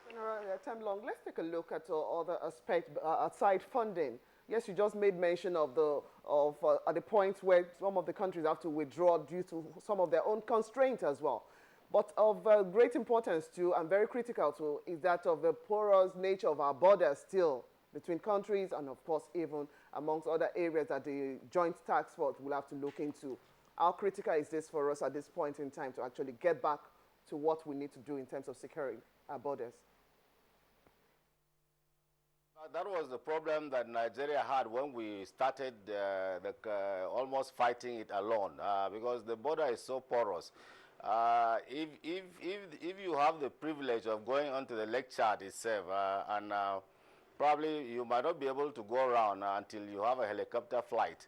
General Temlong, let's take a look at other aspects aside funding. Yes, you just made mention of at the point where some of the countries have to withdraw due to some of their own constraints as well. But of great importance too, and very critical too, is that of the porous nature of our borders still between countries, and of course even amongst other areas that the Joint Task Force will have to look into. How critical is this for us at this point in time to actually get back to what we need to do in terms of securing our borders?
That was the problem that Nigeria had when we started almost fighting it alone, because the border is so porous. If you have the privilege of going onto the Lake Chad itself, and probably you might not be able to go around until you have a helicopter flight,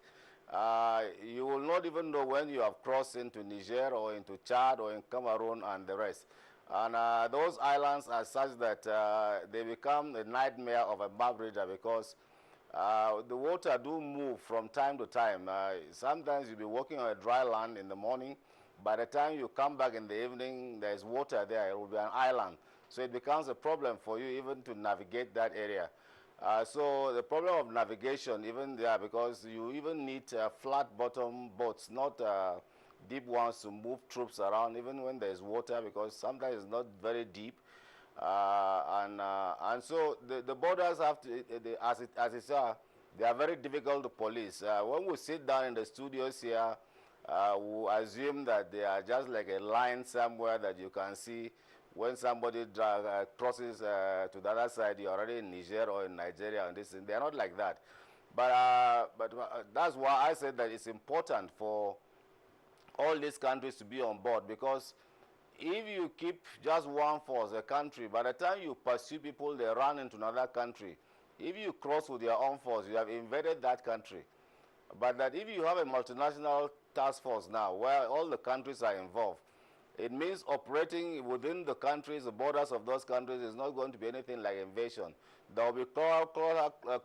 you will not even know when you have crossed into Niger or into Chad or in Cameroon and the rest. And those islands are such that they become a nightmare of a map reader, because the water do move from time to time. Sometimes you'll be walking on a dry land in the morning, By the time you come back in the evening, there's water there. It will be an island. So it becomes a problem for you even to navigate that area. So the problem of navigation even there, because you even need flat bottom boats, not deep ones to move troops around even when there's water, because sometimes it's not very deep. And so the borders have to, as it's they are very difficult to police. When we sit down in the studios here, we assume that they are just like a line somewhere that you can see. When somebody crosses to the other side, you're already in Niger or in Nigeria, and this, and they're not like that. But that's why I said that it's important for all these countries to be on board, because if you keep just one force, a country, by the time you pursue people, they run into another country. If you cross with your own force, you have invaded that country. But that if you have a multinational task force now, where all the countries are involved, it means operating within the countries, the borders of those countries is not going to be anything like invasion. There will be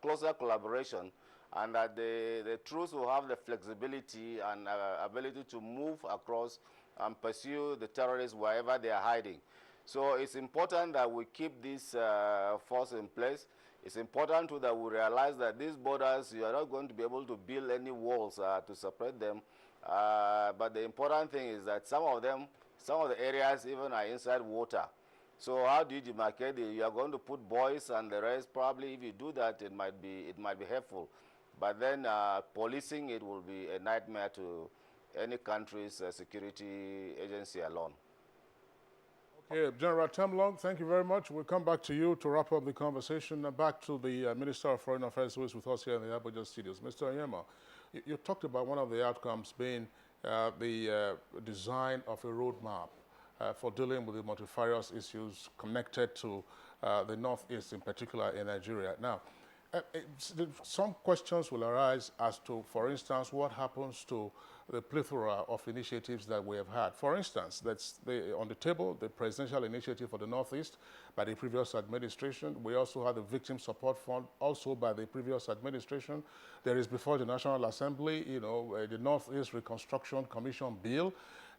closer collaboration, and that the troops will have the flexibility and ability to move across and pursue the terrorists wherever they are hiding. So it's important that we keep this force in place. It's important too that we realize that these borders, you are not going to be able to build any walls to separate them. But the important thing is that some of the areas even are inside water. So how do you demarcate it? You are going to put buoys and the rest. Probably if you do that, it might be helpful. But then policing it will be a nightmare to any country's security agency alone.
Okay, General Temlong, thank you very much. We'll come back to you to wrap up the conversation. Back to the Minister of Foreign Affairs, who is with us here in the Abuja studios. Mr. Onyema, you talked about one of the outcomes being the design of a roadmap for dealing with the multifarious issues connected to the Northeast, in particular in Nigeria. Now, some questions will arise as to, for instance, what happens to the plethora of initiatives that we have had. For instance, that's on the table, the presidential initiative for the Northeast by the previous administration. We also had the Victim Support Fund, also by the previous administration. There is before the National Assembly, the Northeast Reconstruction Commission bill.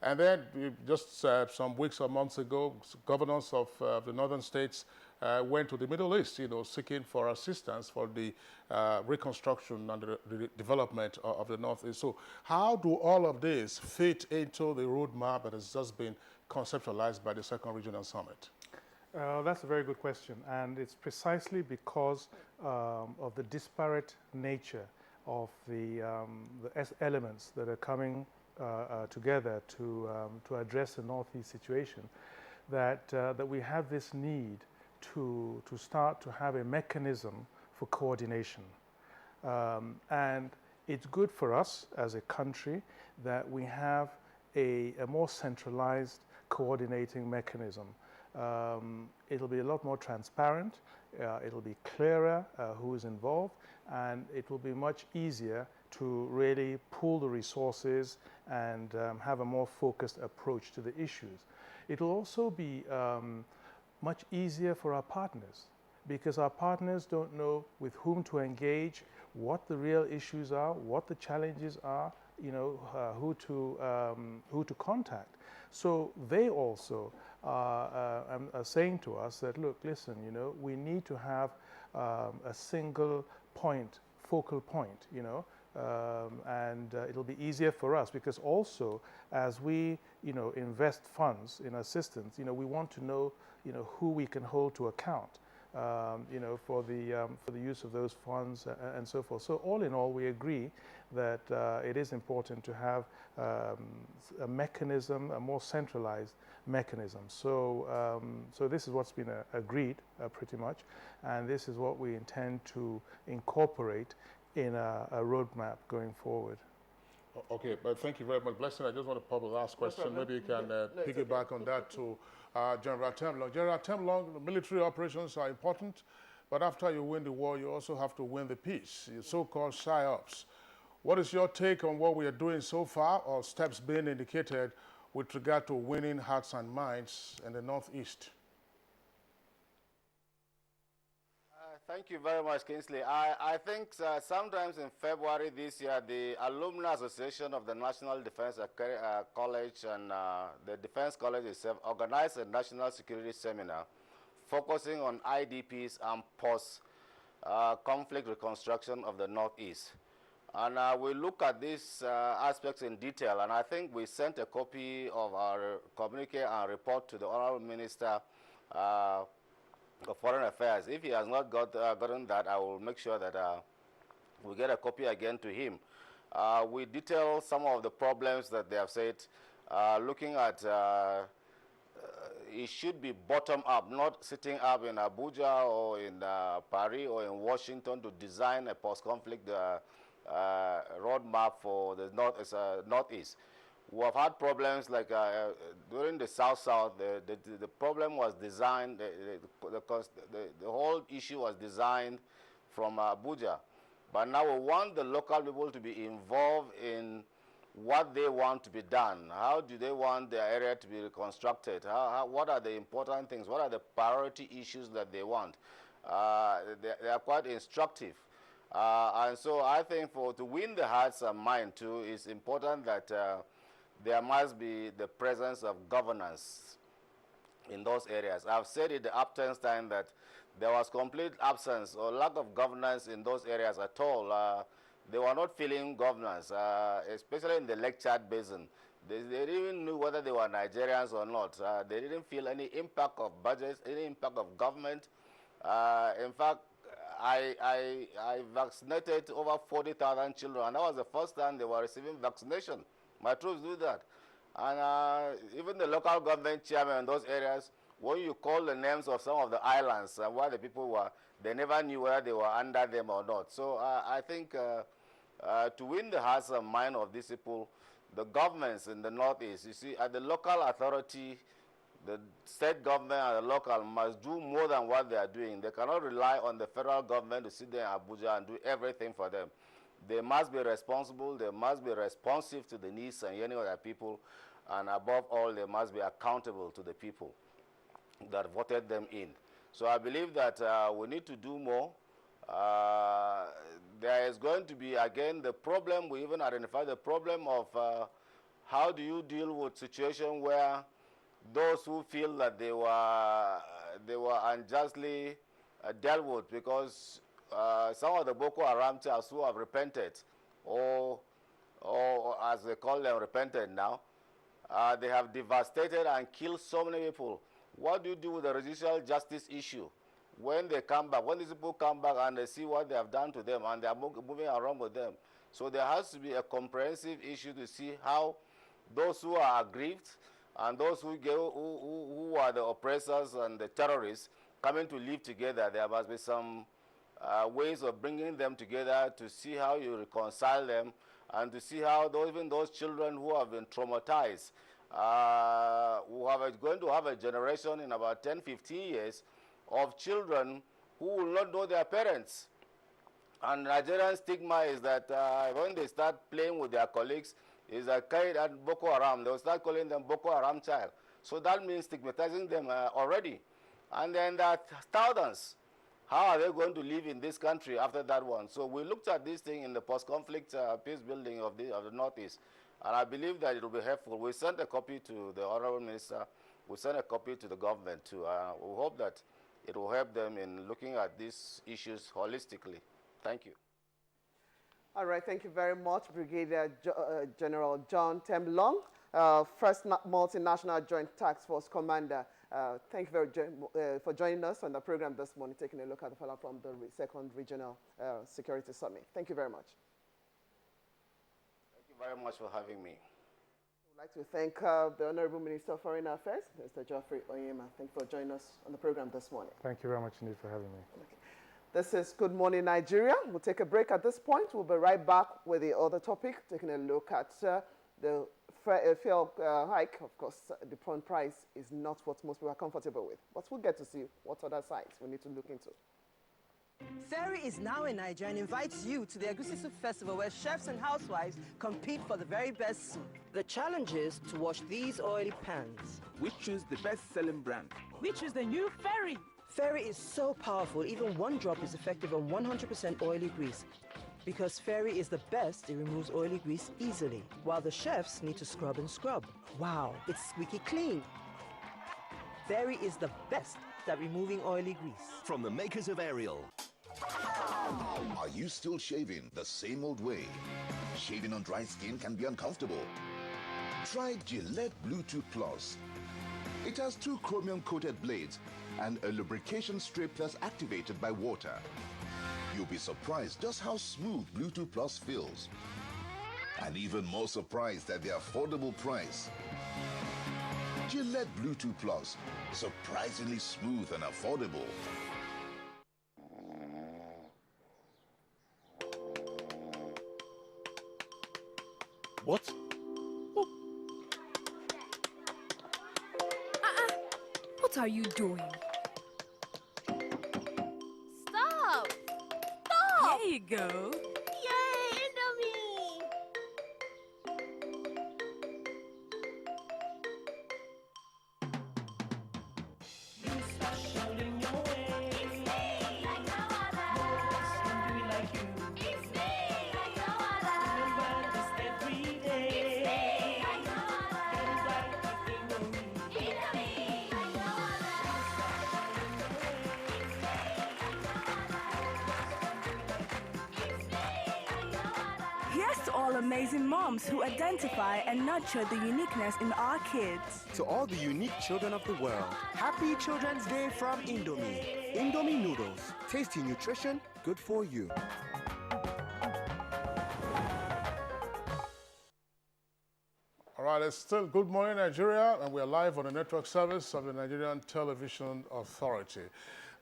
And then just some weeks or months ago, governors of the northern states went to the Middle East, seeking for assistance for the reconstruction and the development of the Northeast. So how do all of this fit into the roadmap that has just been conceptualized by the Second Regional Summit?
That's a very good question, and it's precisely because of the disparate nature of the elements that are coming together to address the Northeast situation that we have this need to start to have a mechanism for coordination. And it's good for us as a country that we have a more centralized coordinating mechanism. It'll be a lot more transparent, it'll be clearer who is involved, and it will be much easier to really pool the resources and have a more focused approach to the issues. It will also be much easier for our partners, because our partners don't know with whom to engage, what the real issues are, what the challenges are, who to contact. So they also are saying to us that, look, listen, we need to have a single point, focal point, and it'll be easier for us, because also as we invest funds in assistance, we want to know who we can hold to account for the use of those funds and so forth. So all in all, we agree that it is important to have a mechanism, a more centralized mechanism. So so this is what's been agreed pretty much, and this is what we intend to incorporate in a roadmap going forward.
Okay, but thank you very much. Blessing, I just want to pop the last question. Maybe you can piggyback on that to General Temlong. General Temlong, military operations are important, but after you win the war, you also have to win the peace, your so-called PSYOPs. What is your take on what we are doing so far, or steps being indicated with regard to winning hearts and minds in the Northeast?
Thank you very much, Kingsley. I think sometimes in February this year, the Alumni Association of the National Defense College and the Defense College itself organized a national security seminar focusing on IDPs and post-conflict reconstruction of the Northeast. And we look at these aspects in detail, and I think we sent a copy of our communique and report to the Honorable Minister of Foreign Affairs. If he has not gotten that, I will make sure that we get a copy again to him. We detail some of the problems that they have said, looking at it should be bottom up, not sitting up in Abuja or in Paris or in Washington to design a post-conflict roadmap for the Northeast. We have had problems like during the South-South, the problem was designed, the whole issue was designed from Abuja. But now we want the local people to be involved in what they want to be done. How do they want their area to be reconstructed? What are the important things? What are the priority issues that they want? They are quite instructive. And so I think to win the hearts and mind too, it's important that there must be the presence of governance in those areas. I've said in the Upton's time that there was complete absence or lack of governance in those areas at all. They were not feeling governance, especially in the Lake Chad Basin. They didn't even know whether they were Nigerians or not. They didn't feel any impact of budgets, any impact of government. In fact, I vaccinated over 40,000 children, and that was the first time they were receiving vaccination. My troops do that. And even the local government chairman in those areas, when you call the names of some of the islands and where the people were, they never knew whether they were under them or not. So I think to win the hearts and mind of these people, the governments in the Northeast, you see, at the local authority, the state government and the local must do more than what they are doing. They cannot rely on the federal government to sit there in Abuja and do everything for them. They must be responsible, they must be responsive to the needs and yearning of their people, and above all, they must be accountable to the people that voted them in. So I believe that we need to do more. There is going to be, again, the problem, we even identify the problem of how do you deal with situation where those who feel that they were unjustly dealt with because some of the Boko Haram terrorists who have repented, or as they call them, repented now, they have devastated and killed so many people. What do you do with the residual justice issue? When they come back, when these people come back and they see what they have done to them and they are moving around with them. So there has to be a comprehensive issue to see how those who are aggrieved and those who are the oppressors and the terrorists coming to live together. There must be some ways of bringing them together to see how you reconcile them and to see how even those children who have been traumatized, going to have a generation in about 10, 15 years of children who will not know their parents. And Nigerian stigma is that when they start playing with their colleagues, is that carried at Boko Haram. They will start calling them Boko Haram child. So that means stigmatizing them already. And then there are thousands. How are they going to live in this country after that one? So we looked at this thing in the post-conflict peace building of the Northeast. And I believe that it will be helpful. We sent a copy to the Honorable Minister. We sent a copy to the government too. We hope that it will help them in looking at these issues holistically. Thank you.
All right, thank you very much, Brigadier General John Temlong, First Multinational Joint Task Force Commander. Thank you for joining us on the program this morning, taking a look at the fallout from the second Regional Security Summit. Thank you very much.
Thank you very much for having me.
I'd like to thank the Honorable Minister of Foreign Affairs, Mr. Geoffrey Onyema. Thank you for joining us on the program this morning.
Thank you very much indeed for having me.
Okay. This is Good Morning Nigeria. We'll take a break at this point. We'll be right back with the other topic, taking a look at the fuel hike. Of course, the prawn price is not what most people are comfortable with, but we'll get to see what other sides we need to look into.
Ferry is now in Nigeria and invites you to the Egusi Soup Festival, where chefs and housewives compete for the very best soup. The challenge is to wash these oily pans.
We choose the best-selling brand.
We choose the new Ferry.
Fairy is so powerful, even one drop is effective on 100% oily grease. Because Fairy is the best, it removes oily grease easily, while the chefs need to scrub and scrub. Wow, it's squeaky clean. Fairy is the best at removing oily grease.
From the makers of Ariel. Are you still shaving the same old way? Shaving on dry skin can be uncomfortable. Try Gillette Bluetooth Plus. It has 2 chromium-coated blades and a lubrication strip that's activated by water. You'll be surprised just how smooth Bluetooth Plus feels. And even more surprised at the affordable price. Gillette Bluetooth Plus, surprisingly smooth and affordable.
What?
What are you doing?
Stop! Stop!
There you go.
Yay, Indomie!
Here's to all amazing moms who identify and nurture the uniqueness in our kids.
To all the unique children of the world, happy Children's Day from Indomie. Indomie noodles, tasty nutrition, good for you.
All right, it's still Good Morning Nigeria, and we're live on the network service of the Nigerian Television Authority.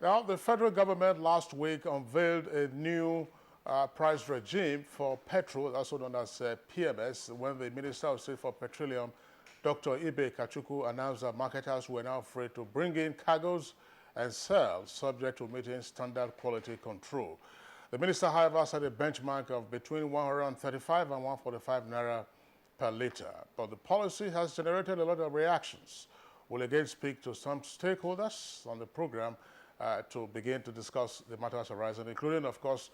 Now, the federal government last week unveiled a new price regime for petrol, also known as PMS, when the Minister of State for Petroleum, Dr. Ibe Kachuku, announced that marketers were now free to bring in cargoes and sell, subject to meeting standard quality control. The minister, however, set a benchmark of between 135 and 145 naira per litre, but the policy has generated a lot of reactions. We'll again speak to some stakeholders on the program to begin to discuss the matters arising, including, of course,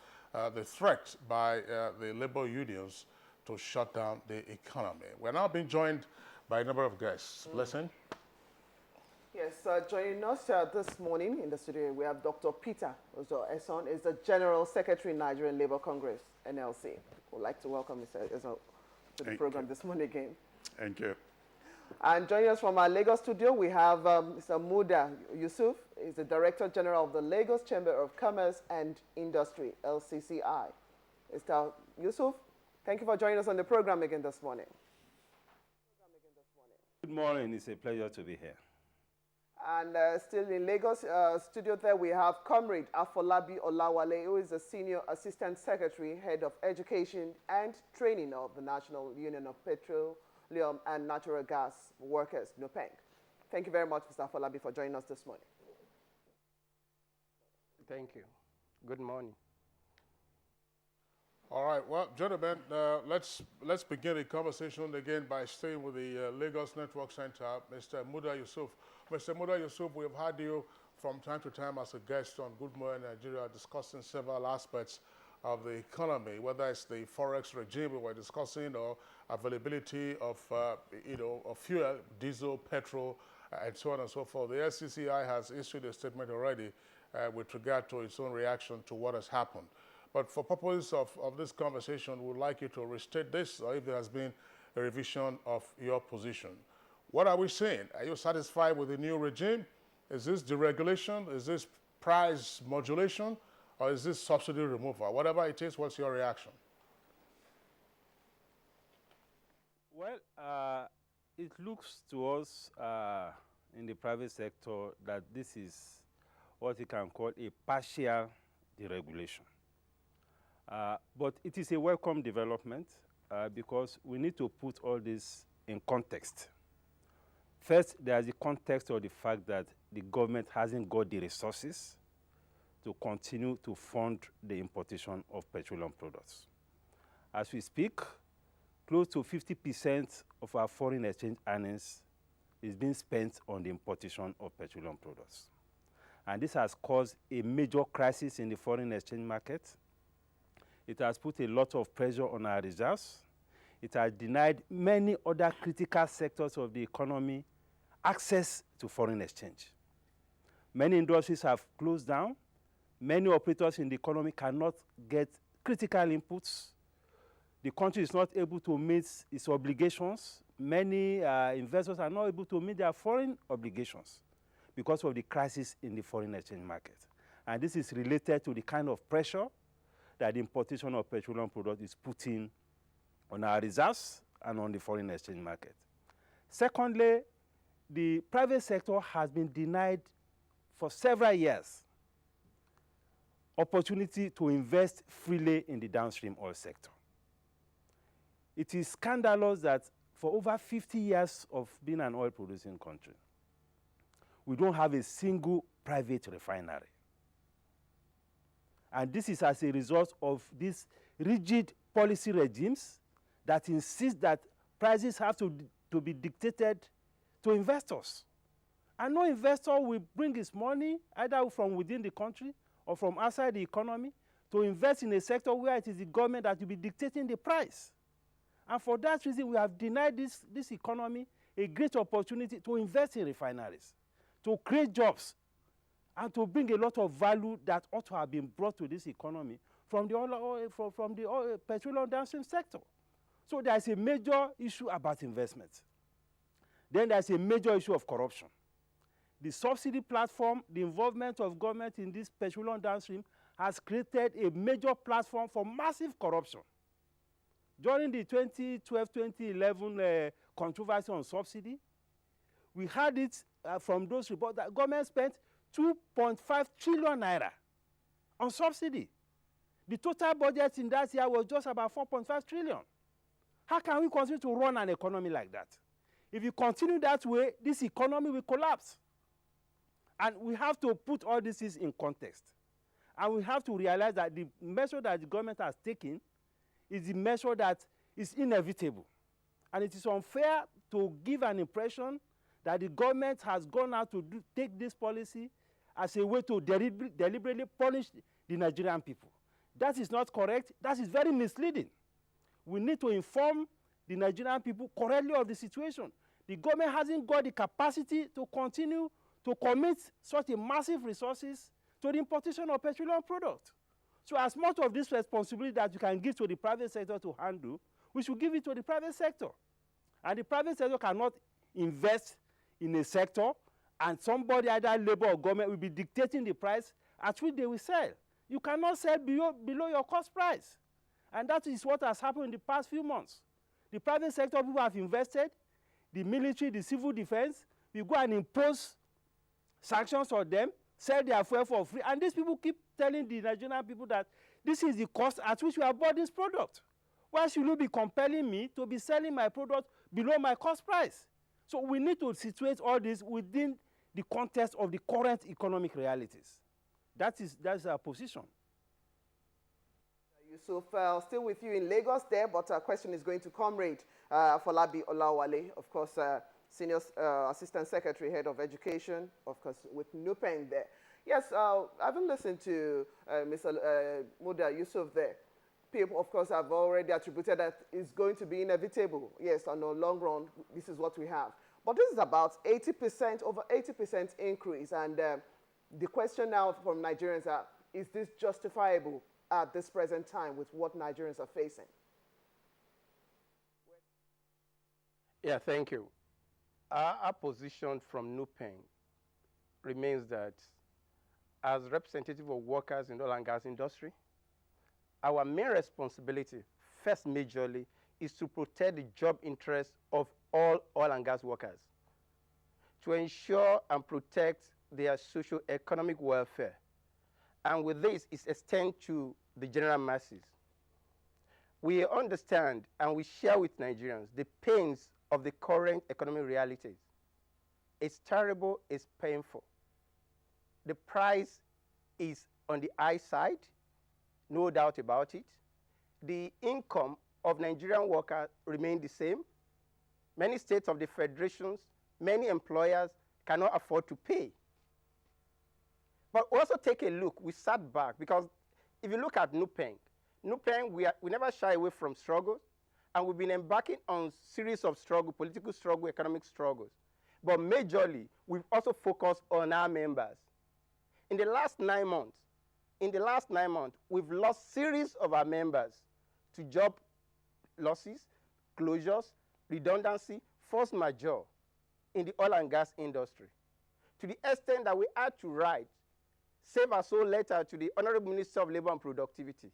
the threat by the labor unions to shut down the economy. We're now being joined by a number of guests. Blessing?
Yes, joining us this morning in the studio, we have Dr. Peter Ozo-Eson, is the General Secretary, Nigerian Labour Congress, NLC. We'd like to welcome Mr. Ezo to the program this morning again.
Thank you.
And joining us from our Lagos studio, we have Mr. Muda Yusuf. He's the Director General of the Lagos Chamber of Commerce and Industry, LCCI. Mr. Yusuf, thank you for joining us on the program again this morning.
Good morning. It's a pleasure to be here.
And still in Lagos studio there, we have Comrade Afolabi Olawale, who is the Senior Assistant Secretary, Head of Education and Training of the National Union of Petroleum and Natural Gas Workers, NUPENG. Thank you very much, Mr. Afolabi, for joining us this morning.
Thank you. Good morning.
All right, well, gentlemen, let's begin the conversation again by staying with the Lagos Network Center. Mr. Muda Yusuf. Mr. Muda Yusuf, we've had you from time to time as a guest on Good Morning Nigeria discussing several aspects of the economy, whether it's the forex regime we were discussing or availability of, of fuel, diesel, petrol, and so on and so forth. The SCCI has issued a statement already with regard to its own reaction to what has happened. But for purposes of this conversation, we would like you to restate this, or if there has been a revision of your position. What are we saying? Are you satisfied with the new regime? Is this deregulation? Is this price modulation? Or is this subsidy removal? Whatever it is, what's your reaction?
Well, it looks to us in the private sector that this is what you can call a partial deregulation. But it is a welcome development because we need to put all this in context. First, there is the context of the fact that the government hasn't got the resources to continue to fund the importation of petroleum products. As we speak, close to 50% of our foreign exchange earnings is being spent on the importation of petroleum products. And this has caused a major crisis in the foreign exchange market. It has put a lot of pressure on our reserves. It has denied many other critical sectors of the economy access to foreign exchange. Many industries have closed down. Many operators in the economy cannot get critical inputs. The country is not able to meet its obligations. Many investors are not able to meet their foreign obligations because of the crisis in the foreign exchange market. And this is related to the kind of pressure that the importation of petroleum products is putting on our reserves and on the foreign exchange market. Secondly, the private sector has been denied for several years opportunity to invest freely in the downstream oil sector. It is scandalous that for over 50 years of being an oil-producing country, we don't have a single private refinery. And this is as a result of these rigid policy regimes that insist that prices have to be dictated to investors. And no investor will bring his money either from within the country or from outside the economy to invest in a sector where it is the government that will be dictating the price. And for that reason, we have denied this economy a great opportunity to invest in refineries, to create jobs, and to bring a lot of value that ought to have been brought to this economy from the petroleum downstream sector. So there's a major issue about investment. Then there's a major issue of corruption. The subsidy platform, the involvement of government in this petroleum downstream has created a major platform for massive corruption. During the 2012-2011 controversy on subsidy, we had it from those reports that government spent 2.5 trillion naira on subsidy. The total budget in that year was just about 4.5 trillion. How can we continue to run an economy like that? If you continue that way, this economy will collapse. And we have to put all this in context. And we have to realize that the measure that the government has taken is the measure that is inevitable. And it is unfair to give an impression that the government has gone out to take this policy as a way to deliberately punish the Nigerian people. That is not correct. That is very misleading. We need to inform the Nigerian people correctly of the situation. The government hasn't got the capacity to continue to commit such a massive resources to the importation of petroleum products. So as much of this responsibility that you can give to the private sector to handle, we should give it to the private sector. And the private sector cannot invest in a sector and somebody, either labor or government, will be dictating the price at which they will sell. You cannot sell below your cost price. And that is what has happened in the past few months. The private sector people have invested, the military, the civil defense, we go and impose sanctions on them, sell their fuel for free, and these people keep telling the Nigerian people that this is the cost at which we have bought this product. Why should you be compelling me to be selling my product below my cost price? So we need to situate all this within the context of the current economic realities. That's our position.
Yusuf, still with you in Lagos there, but our question is going to Comrade Folabi Olawale, of course, Senior Assistant Secretary, Head of Education, of course, with NUPENG there. Yes, having listened to Mr. Muda Yusuf there, people, of course, have already attributed that it's going to be inevitable. Yes, on the long run, this is what we have. But this is about 80%, over 80% increase. And the question now from Nigerians are, is this justifiable at this present time with what Nigerians are facing?
Yeah, thank you. Our position from NUPENG remains that as representative of workers in the oil and gas industry, our main responsibility, first majorly, is to protect the job interests of all oil and gas workers, to ensure and protect their socio-economic welfare. And with this, it extends to the general masses. We understand and we share with Nigerians the pains of the current economic realities. It's terrible, it's painful. The price is on the high side, no doubt about it. The income of Nigerian workers remain the same. Many states of the federations, many employers cannot afford to pay. But also take a look. We sat back because if you look at Nupeng, we never shy away from struggles, and we've been embarking on series of struggle, political struggle, economic struggles. But majorly, we've also focused on our members. In the last 9 months, we've lost series of our members to job losses, closures, redundancy, force majeure in the oil and gas industry, to the extent that we had to write save our soul letter to the Honorable Minister of Labor and Productivity,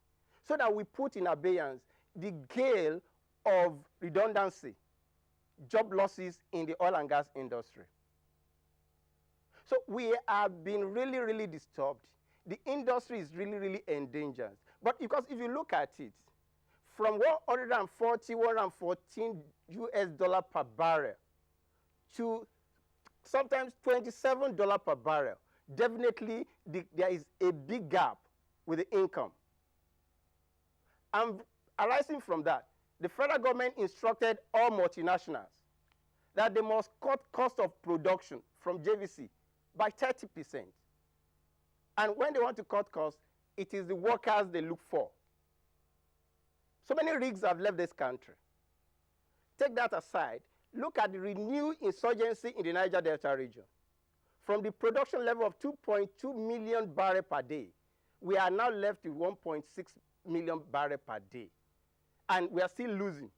so that we put in abeyance the gale of redundancy, job losses in the oil and gas industry. So we have been really, really disturbed. The industry is really, really endangered. But because if you look at it, from 140, 114 US dollar per barrel to sometimes $27 per barrel, definitely there is a big gap with the income. And arising from that, the federal government instructed all multinationals that they must cut cost of production from JVC by 30%. And when they want to cut costs, it is the workers they look for. So many rigs have left this country. Take that aside, look at the renewed insurgency in the Niger Delta region. From the production level of 2.2 million barrels per day, we are now left with 1.6 million barrels per day. And we are still losing.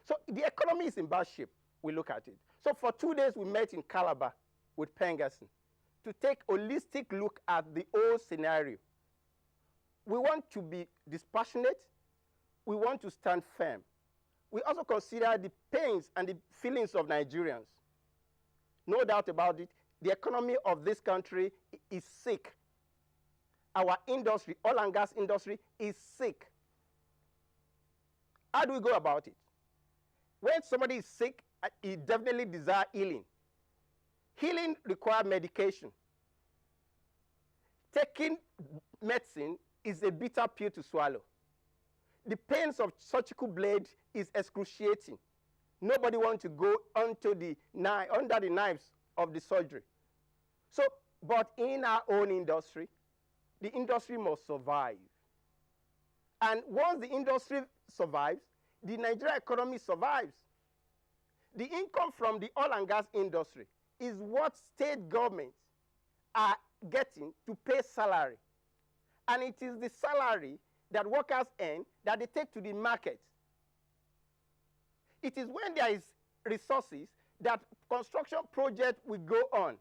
So the economy is in bad shape, we look at it. So for 2 days, we met in Calabar with Pengerson to take a holistic look at the whole scenario. We want to be dispassionate. We want to stand firm. We also consider the pains and the feelings of Nigerians. No doubt about it, the economy of this country is sick. Our industry, oil and gas industry, is sick. How do we go about it? When somebody is sick, he definitely desires healing. Healing requires medication. Taking medicine is a bitter pill to swallow. The pains of surgical blade is excruciating. Nobody wants to go under the knives of the surgery. So, but in our own industry, the industry must survive. And once the industry survives, the Nigerian economy survives. The income from the oil and gas industry is what state governments are getting to pay salary. And it is the salary that workers earn that they take to the market. It is when there is resources that construction project will go on,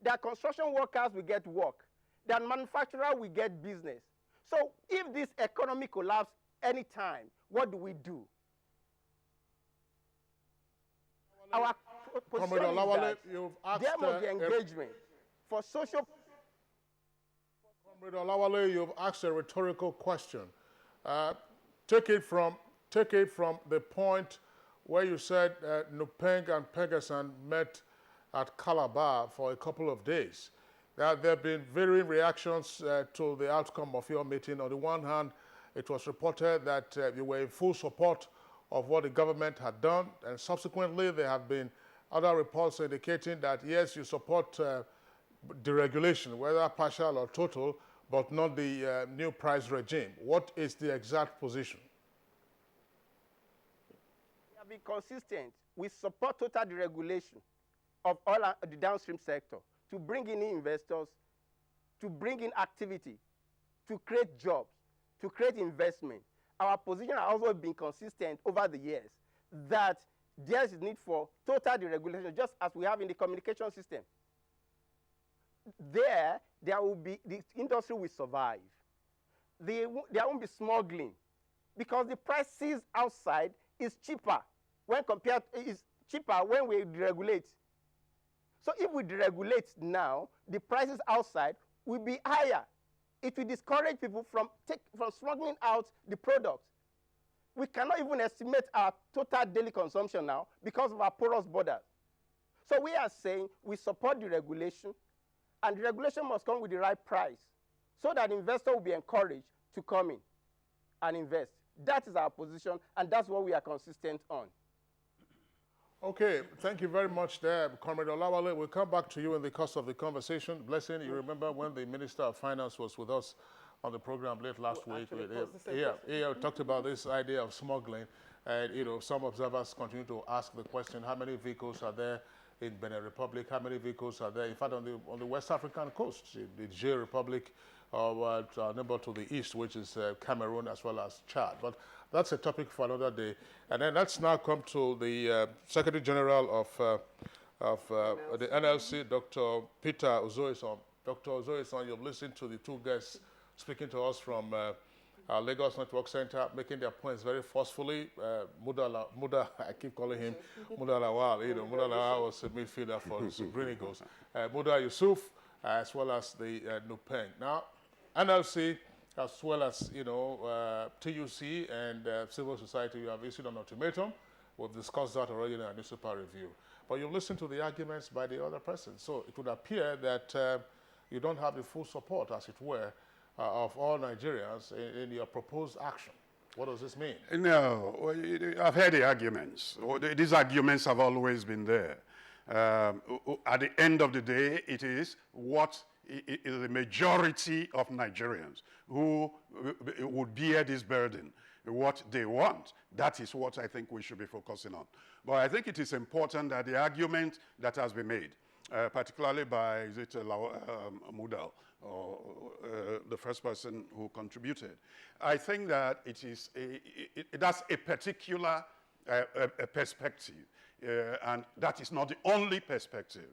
that construction workers will get work, that manufacturer will get business. So if this economy collapses anytime, what do we do? Our position is that there must be engagement for social.
Comrade Olawale, you've asked a rhetorical question. Take it from the point where you said Nupeng and Pengerson met at Calabar for a couple of days. There have been varying reactions to the outcome of your meeting. On the one hand, it was reported that you were in full support of what the government had done, and subsequently there have been other reports indicating that, yes, you support deregulation, whether partial or total, but not the new price regime. What is the exact position?
We have been consistent. We support total deregulation of all the downstream sector to bring in investors, to bring in activity, to create jobs, to create investment. Our position has also been consistent over the years that there is need for total deregulation, just as we have in the communication system. There will be, the industry will survive. There won't be smuggling because the prices outside is cheaper when compared, is cheaper when we deregulate. So if we deregulate now, the prices outside will be higher. It will discourage people from smuggling out the products. We cannot even estimate our total daily consumption now because of our porous borders. So we are saying we support the regulation, and the regulation must come with the right price so that investors will be encouraged to come in and invest. That is our position, and that's what we are consistent on.
Okay, thank you very much there, Comrade Olawale. We'll come back to you in the course of the conversation. Blessing, you remember when the Minister of Finance was with us on the program late last week? We talked about this idea of smuggling, and some observers continue to ask the question: how many vehicles are there in Benin Republic? How many vehicles are there, in fact, on the West African coast, the J Republic, or neighbor to the east, which is Cameroon as well as Chad? But that's a topic for another day. And then let's now come to the Secretary General of the NLC, Dr. Peter Ozoison. Dr. Ozoison, you've listened to the two guests speaking to us from Lagos Network Center, making their points very forcefully. Muda, I keep calling him Muda Lawal. Muda Lawal was a midfielder for the Green Eagles. Muda Yusuf, as well as the Nupeng. Now, NLC, as well as TUC and civil society, you have issued an ultimatum. We've discussed that already in our newspaper review. But you've listened to the arguments by the other persons. So it would appear that you don't have the full support, as it were, of all Nigerians in your proposed action. What does this mean?
No, I've heard the arguments. These arguments have always been there. At the end of the day, it is what is the majority of Nigerians who would bear this burden, what they want. That is what I think we should be focusing on. But I think it is important that the argument that has been made, particularly by, Mudal, or the first person who contributed, I think that that's a particular perspective, and that is not the only perspective.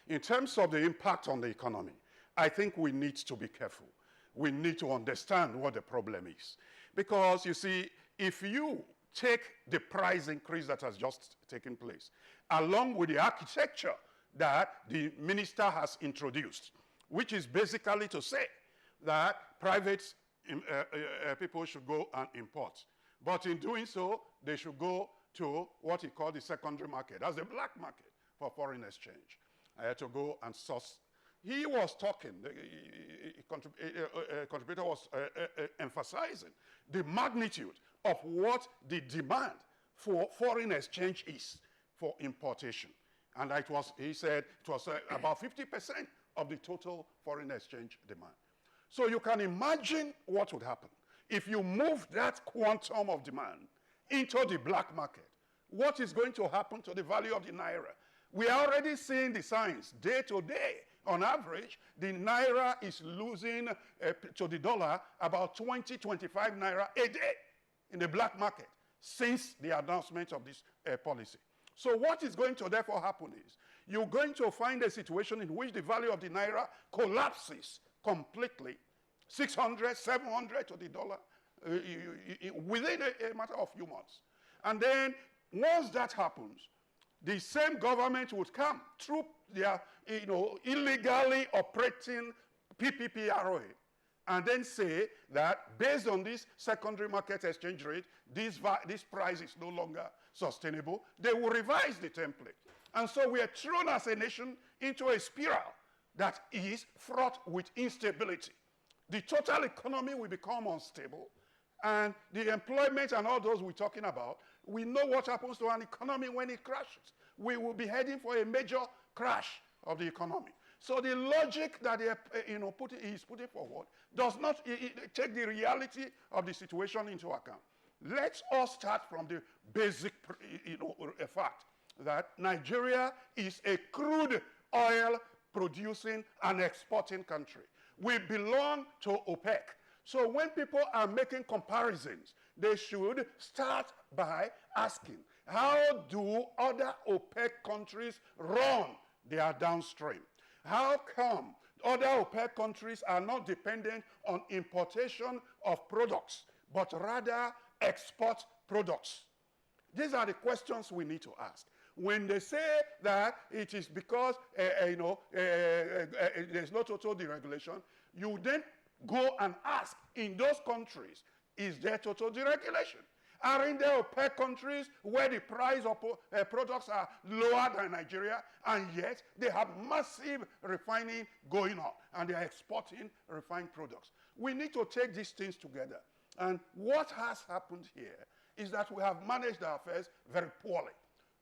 In terms of the impact on the economy, I think we need to be careful. We need to understand what the problem is. Because, you see, if you take the price increase that has just taken place, along with the architecture that the minister has introduced, which is basically to say that private people should go and import. But in doing so, they should go to what he called the secondary market, as the black market for foreign exchange, to go and source. He was talking, the contributor was emphasizing the magnitude of what the demand for foreign exchange is for importation. And he said it was about 50% of the total foreign exchange demand. So you can imagine what would happen if you move that quantum of demand into the black market. What is going to happen to the value of the naira? We are already seeing the signs day to day. On average, the naira is losing to the dollar about 20, 25 naira a day in the black market since the announcement of this policy. So what is going to therefore happen is you're going to find a situation in which the value of the naira collapses completely, 600, 700 to the dollar within a matter of few months. And then once that happens, the same government would come through their illegally operating PPPROA and then say that based on this secondary market exchange rate, this price is no longer sustainable. They will revise the template. And so we are thrown as a nation into a spiral that is fraught with instability. The total economy will become unstable, and the employment and all those we're talking about, we know what happens to an economy when it crashes. We will be heading for a major crash of the economy. So the logic that he's putting forward does not take the reality of the situation into account. Let's all start from the basic fact that Nigeria is a crude oil producing and exporting country. We belong to OPEC. So when people are making comparisons, they should start by asking, how do other OPEC countries run their downstream? How come other OPEC countries are not dependent on importation of products, but rather export products? These are the questions we need to ask. When they say that it is because there's no total deregulation, you then go and ask in those countries, is there total deregulation? Are in there OPEC countries where the price of products are lower than Nigeria, and yet they have massive refining going on, and they are exporting refined products? We need to take these things together. And what has happened here is that we have managed our affairs very poorly.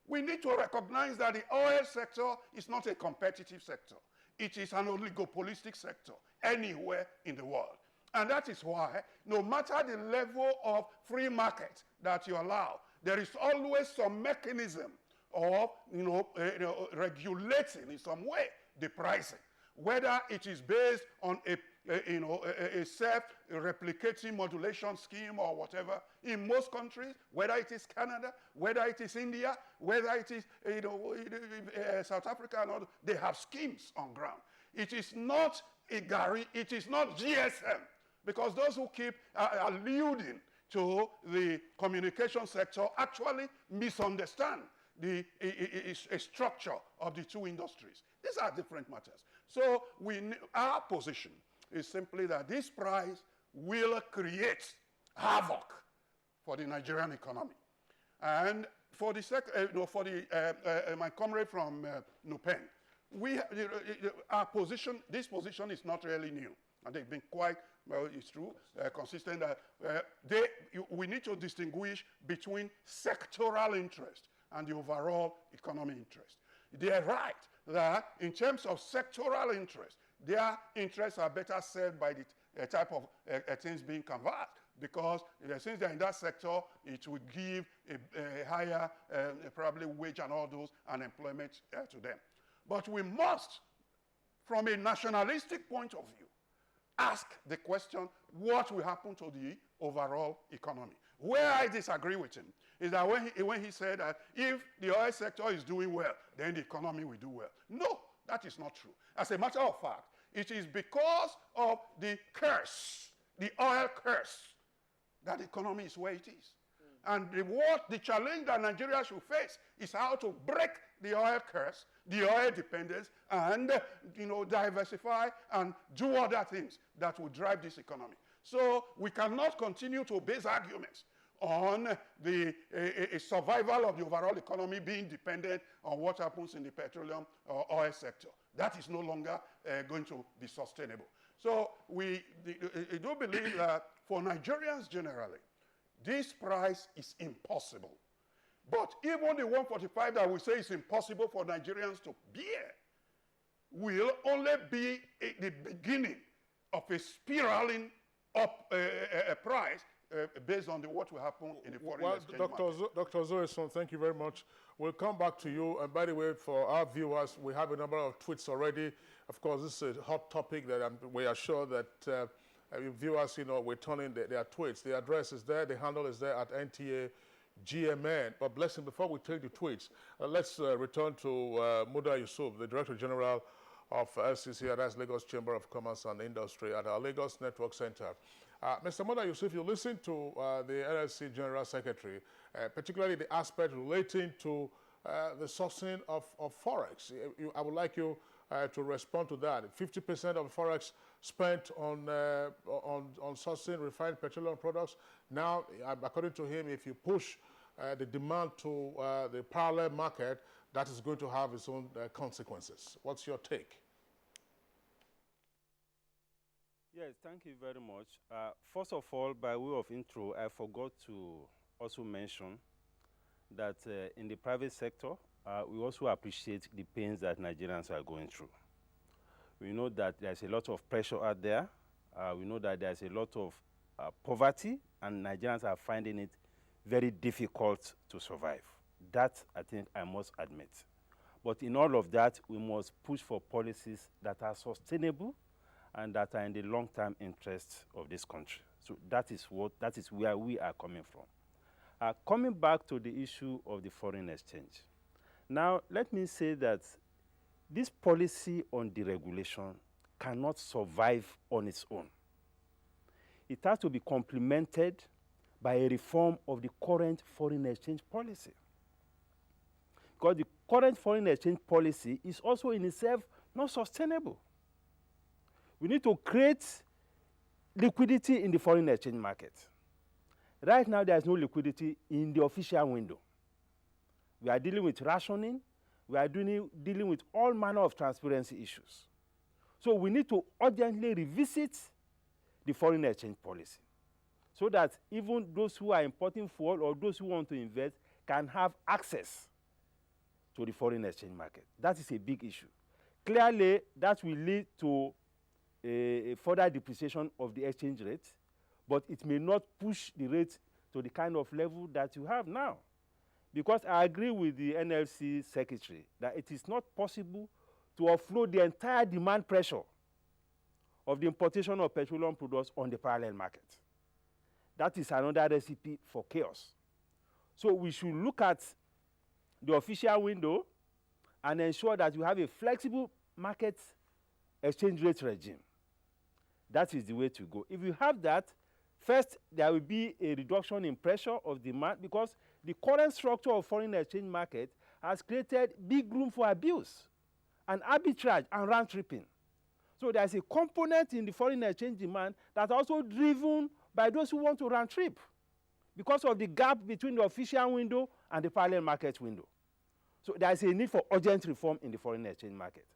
We need to recognize that the oil sector is not a competitive sector. It is an oligopolistic sector anywhere in the world. And that is why, no matter the level of free market that you allow, there is always some mechanism of regulating in some way the pricing, whether it is based on a self-replicating modulation scheme or whatever. In most countries, whether it is Canada, whether it is India, whether it is South Africa, and all, they have schemes on ground. It is not IGARI, it is not GSM, because those who keep alluding to the communication sector actually misunderstand the structure of the two industries. These are different matters. So our position is simply that this price will create havoc for the Nigerian economy. And for my comrade from Nupeng, this position is not really new. And they've been quite, well, it's true, consistent that we need to distinguish between sectoral interest and the overall economic interest. They are right that in terms of sectoral interest, their interests are better served by the type of things being canvassed, because since they're in that sector, it would give a higher probably wage and all those and employment to them. But we must, from a nationalistic point of view, ask the question, what will happen to the overall economy? Where I disagree with him is that when he said that if the oil sector is doing well, then the economy will do well. No, that is not true. As a matter of fact, it is because of the curse, the oil curse, that the economy is where it is. And the challenge that Nigeria should face is how to break the oil curse, the oil dependence, and diversify and do other things that will drive this economy. So we cannot continue to base arguments on the survival of the overall economy being dependent on what happens in the petroleum or oil sector. That is no longer going to be sustainable. So we do believe that for Nigerians generally, this price is impossible. But even the 145 that we say is impossible for Nigerians to bear will only be the beginning of a spiraling up price based on what will happen in the foreign exchange market.
Dr. Zoeson, thank you very much. We'll come back to you. And by the way, for our viewers, we have a number of tweets already. Of course, this is a hot topic that we are sure that viewers, we're turning their tweets. The address is there. The handle is there at NTA GMN. But blessing, before we take the tweets, let's return to Muda Yusuf, the Director General of LCC, that's Lagos Chamber of Commerce and Industry at our Lagos Network Center. Mr. Muda Yusuf, you listen to the LLC General Secretary, particularly the aspect relating to the sourcing of Forex. I would like you to respond to that. 50% of Forex spent on sourcing refined petroleum products. Now, according to him, if you push the demand to the parallel market, that is going to have its own consequences. What's your take?
Yes, thank you very much. First of all, by way of intro, I forgot to also mention that in the private sector, we also appreciate the pains that Nigerians are going through. We know that there's a lot of pressure out there. We know that there's a lot of poverty, and Nigerians are finding it very difficult to survive. That, I think, I must admit. But in all of that, we must push for policies that are sustainable and that are in the long-term interest of this country. So that is where we are coming from. Coming back to the issue of the foreign exchange. Now, let me say that this policy on deregulation cannot survive on its own. It has to be complemented by a reform of the current foreign exchange policy. Because the current foreign exchange policy is also in itself not sustainable. We need to create liquidity in the foreign exchange market. Right now, there is no liquidity in the official window. We are dealing with rationing. We are dealing with all manner of transparency issues. So we need to urgently revisit the foreign exchange policy so that even those who are importing fuel or those who want to invest can have access to the foreign exchange market. That is a big issue. Clearly, that will lead to a further depreciation of the exchange rate, but it may not push the rate to the kind of level that you have now. Because I agree with the NLC secretary that it is not possible to offload the entire demand pressure of the importation of petroleum products on the parallel market. That is another recipe for chaos. So we should look at the official window and ensure that you have a flexible market exchange rate regime. That is the way to go. If you have that, first, there will be a reduction in pressure of demand because the current structure of foreign exchange market has created big room for abuse and arbitrage and round tripping. So there's a component in the foreign exchange demand that's also driven by those who want to round trip because of the gap between the official window and the parallel market window. So there's a need for urgent reform in the foreign exchange market.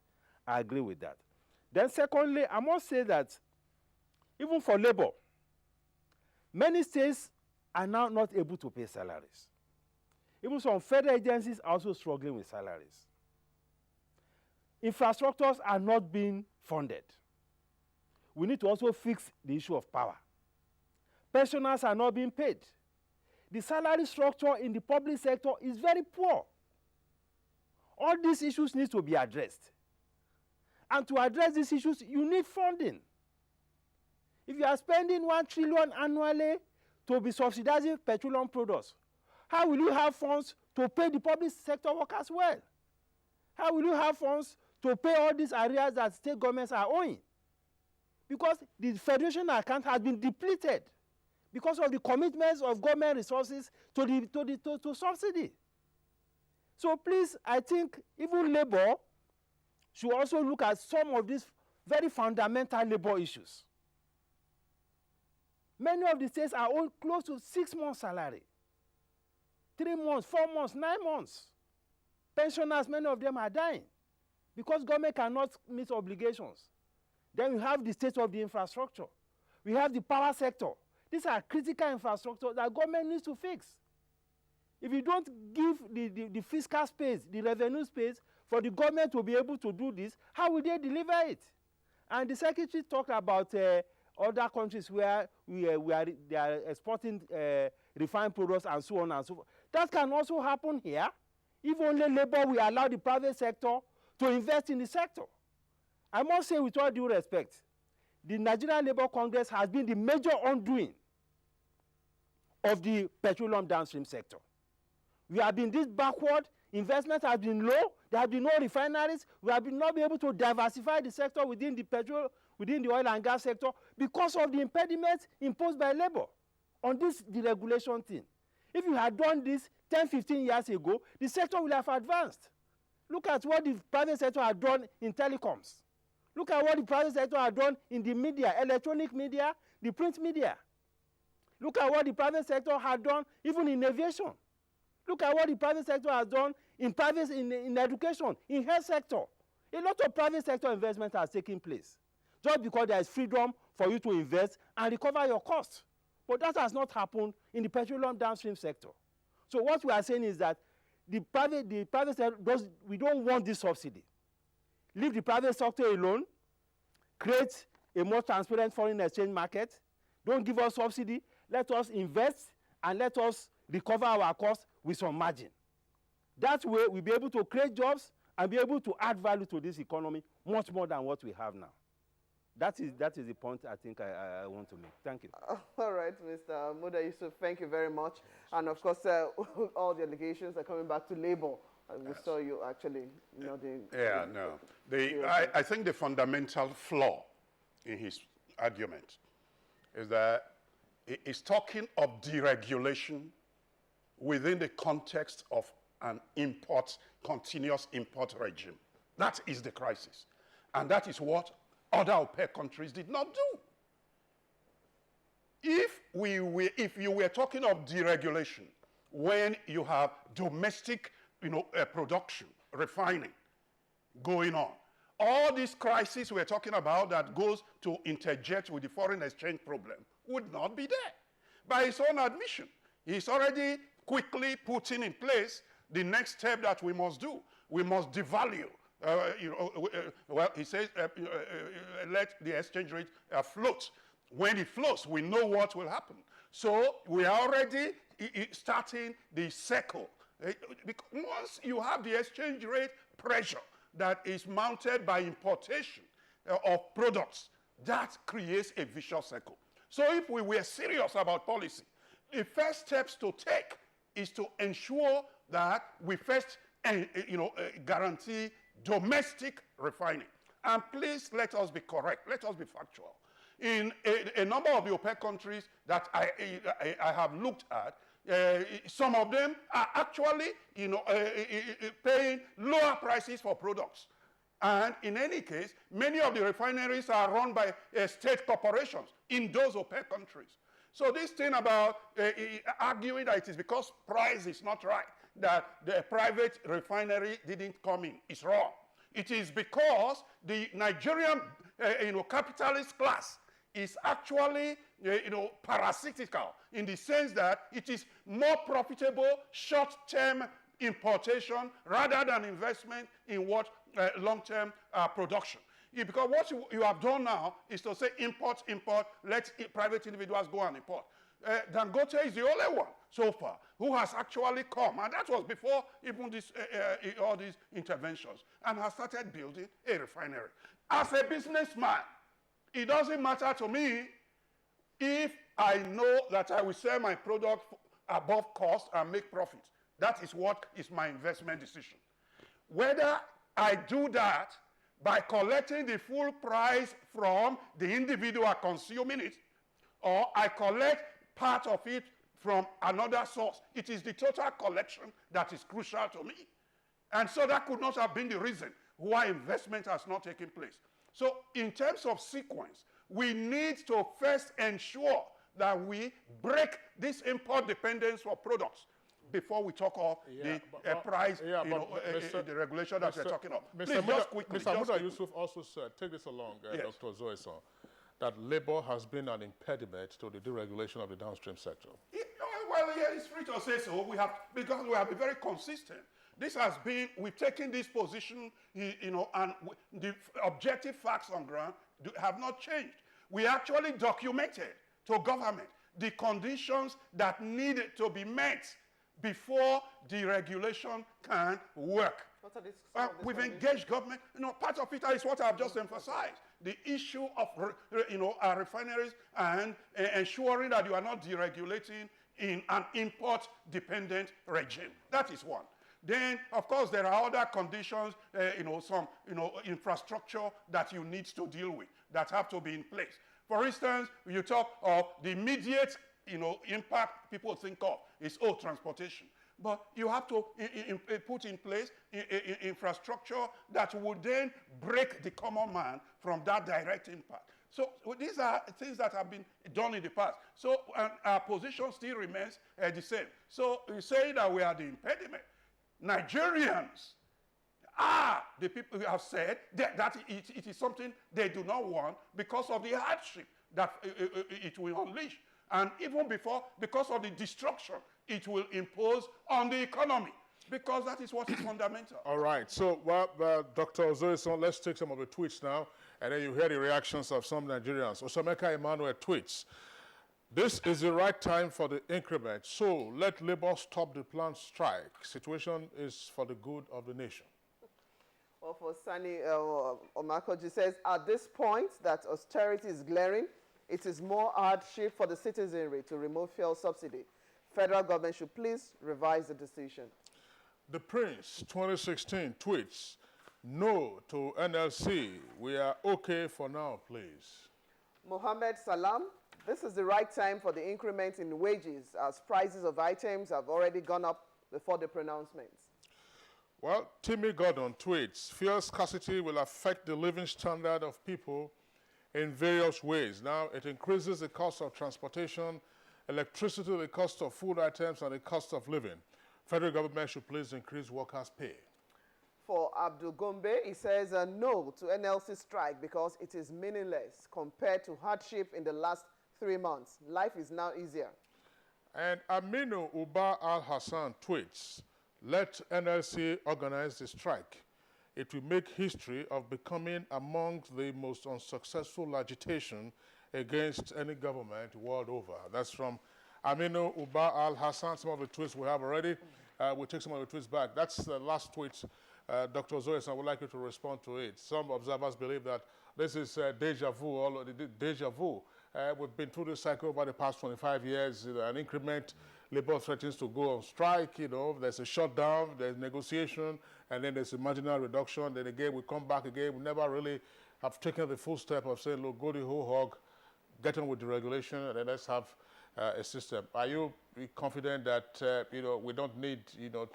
I agree with that. Then secondly, I must say that even for labor, many states are now not able to pay salaries. Even some federal agencies are also struggling with salaries. Infrastructures are not being funded. We need to also fix the issue of power. Pensioners are not being paid. The salary structure in the public sector is very poor. All these issues need to be addressed. And to address these issues, you need funding. If you are spending 1 trillion annually to be subsidizing petroleum products, how will you have funds to pay the public sector workers well? How will you have funds to pay all these arrears that state governments are owing? Because the federation account has been depleted because of the commitments of government resources to subsidy. So please, I think even labor should also look at some of these very fundamental labor issues. Many of the states are owing close to 6 months' salary. 3 months, 4 months, 9 months. Pensioners, many of them are dying because government cannot meet obligations. Then we have the state of the infrastructure. We have the power sector. These are critical infrastructure that government needs to fix. If you don't give the fiscal space, the revenue space for the government to be able to do this, how will they deliver it? And the secretary talked about other countries where they are exporting refined products and so on and so forth. That can also happen here if only labor will allow the private sector to invest in the sector. I must say with all due respect, the Nigerian Labour Congress has been the major undoing of the petroleum downstream sector. We have been this backward, investment has been low, there have been no refineries, we have not been able to diversify the sector within the oil and gas sector because of the impediments imposed by labor on this deregulation thing. If you had done this 10, 15 years ago, the sector will have advanced. Look at what the private sector had done in telecoms. Look at what the private sector had done in the media, electronic media, the print media. Look at what the private sector had done even in aviation. Look at what the private sector has done in education, in health sector. A lot of private sector investment has taken place just because there is freedom for you to invest and recover your costs. But that has not happened in the petroleum downstream sector. So what we are saying is that the private sector we don't want this subsidy. Leave the private sector alone, create a more transparent foreign exchange market, don't give us subsidy, let us invest and let us recover our costs with some margin. That way we'll be able to create jobs and be able to add value to this economy much more than what we have now. That is the point I think I want to make. Thank you.
All right, Mr. Muda Yusuf, thank you very much. And of course, all the allegations are coming back to labor. We saw you actually nodding.
Yeah, no. I think the fundamental flaw in his argument is that he's talking of deregulation within the context of an continuous import regime. That is the crisis. And that is what other OPEC countries did not do. If you were talking of deregulation when you have domestic production, refining going on, all these crises we're talking about that goes to interject with the foreign exchange problem would not be there. By his own admission, he's already quickly putting in place the next step that we must do, we must devalue. Well, he says, let the exchange rate float. When it floats, we know what will happen. So we are already starting the cycle. Because once you have the exchange rate pressure that is mounted by importation of products, that creates a vicious cycle. So if we were serious about policy, the first steps to take is to ensure that we first guarantee domestic refining. And please let us be correct, let us be factual. In a number of the OPEC countries that I have looked at, some of them are actually paying lower prices for products. And in any case, many of the refineries are run by state corporations in those OPEC countries. So this thing about arguing that it is because price is not right, that the private refinery didn't come in, is wrong. It is because the Nigerian capitalist class is actually parasitical in the sense that it is more profitable short-term importation rather than investment in what long-term production. Because what you have done now is to say import, let private individuals go and import. Dangote is the only one so far who has actually come, and that was before even this, all these interventions, and has started building a refinery. As a businessman, it doesn't matter to me if I know that I will sell my product above cost and make profit. That is what is my investment decision. Whether I do that by collecting the full price from the individual consuming it, or I collect part of it from another source, it is the total collection that is crucial to me. And so that could not have been the reason why investment has not taken place. So in terms of sequence, we need to first ensure that we break this import dependence for products before we talk of the price, the regulation that we're talking of.
Mr. Muda Yusuf also said, take this along, yes. Dr. Zoyson, that labor has been an impediment to the deregulation of the downstream sector.
Well, yeah, it's free to say so. Because we have been very consistent. This has been, we've taken this position, and the objective facts on ground have not changed. We actually documented to government the conditions that needed to be met before deregulation can work. We've engaged government. Part of it is what I've just emphasized. The issue of our refineries and ensuring that you are not deregulating in an import-dependent regime. That is one. Then, of course, there are other conditions, some infrastructure that you need to deal with that have to be in place. For instance, you talk of the immediate impact people think of is transportation. But you have to put in place infrastructure that would then break the common man from that direct impact. So these are things that have been done in the past. So our position still remains the same. So we say that we are the impediment. Nigerians are the people who have said that it is something they do not want because of the hardship that it will unleash. And even before, because of the destruction it will impose on the economy, because that is what is fundamental.
All right. So, Dr. Zoyson, let's take some of the tweets now, and then you hear the reactions of some Nigerians. Osameka Emmanuel tweets, this is the right time for the increment, so let Labour stop the planned strike. Situation is for the good of the nation.
Well, for Sani Omakoji says, at this point that austerity is glaring, it is more hardship for the citizenry to remove fuel subsidy. Federal government should please revise the decision.
The Prince, 2016, tweets, no to NLC. We are okay for now, please.
Mohammed Salam, this is the right time for the increment in wages as prices of items have already gone up before the pronouncements.
Well, Timmy Gordon tweets, fuel scarcity will affect the living standard of people in various ways. Now, it increases the cost of transportation, electricity, the cost of food items, and the cost of living. Federal government should please increase workers' pay.
For Abdul Gombe, he says no to NLC strike because it is meaningless compared to hardship in the last 3 months. Life is now easier.
And Aminu Uba Al-Hassan tweets, let NLC organize the strike. It will make history of becoming among the most unsuccessful agitation against any government world over. That's from Aminu Uba Al-Hassan. Some of the tweets we have already. We'll take some of the tweets back. That's the last tweet. Dr. Zoe, I would like you to respond to it. Some observers believe that this is deja vu, or deja vu. We've been through this cycle over the past 25 years. An increment, labor threatens to go on strike, there's a shutdown, there's negotiation, and then there's a marginal reduction. Then again, we come back again. We never really have taken the full step of saying, look, go the whole hog, get on with the regulation, and then let's have a system. Are you confident that, we don't need,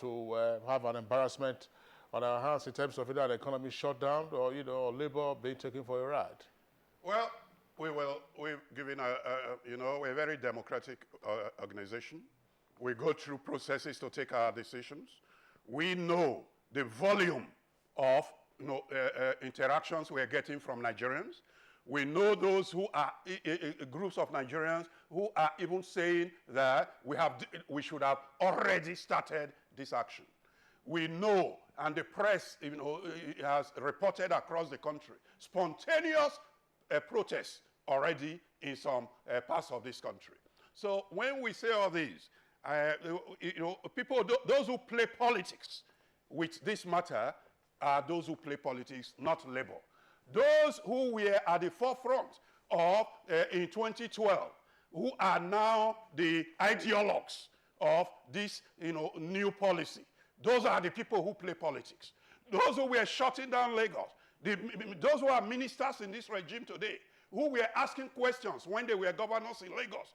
to have an embarrassment on our hands in terms of either an economy shutdown or, or labor being taken for a ride?
Well, we've given we're a very democratic organization. We go through processes to take our decisions. We know the volume of interactions we're getting from Nigerians. We know those who are groups of Nigerians who are even saying that we should have already started this action. We know, and the press has reported across the country, spontaneous protests already in some parts of this country. So when we say all these, people, those who play politics with this matter are those who play politics, not labor. Those who were at the forefront of, in 2012, who are now the ideologues of this, new policy, those are the people who play politics. Those who were shutting down Lagos, those who are ministers in this regime today, who were asking questions when they were governors in Lagos,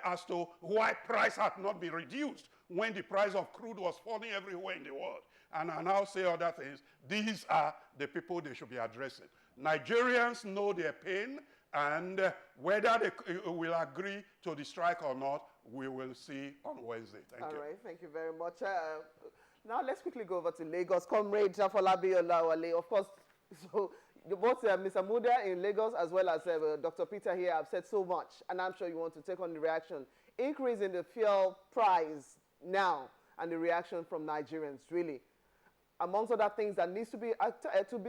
as to why price had not been reduced when the price of crude was falling everywhere in the world. And I now say other things. These are the people they should be addressing. Nigerians know their pain, and whether they will agree to the strike or not, we will see on Wednesday. Thank you.
All right, thank you very much. Now let's quickly go over to Lagos. Comrade Jafolabi Olawale, of course, so both Mr. Muda in Lagos as well as Dr. Peter here have said so much, and I'm sure you want to take on the reaction. Increase in the fuel price now and the reaction from Nigerians, really. Amongst other things that needs to be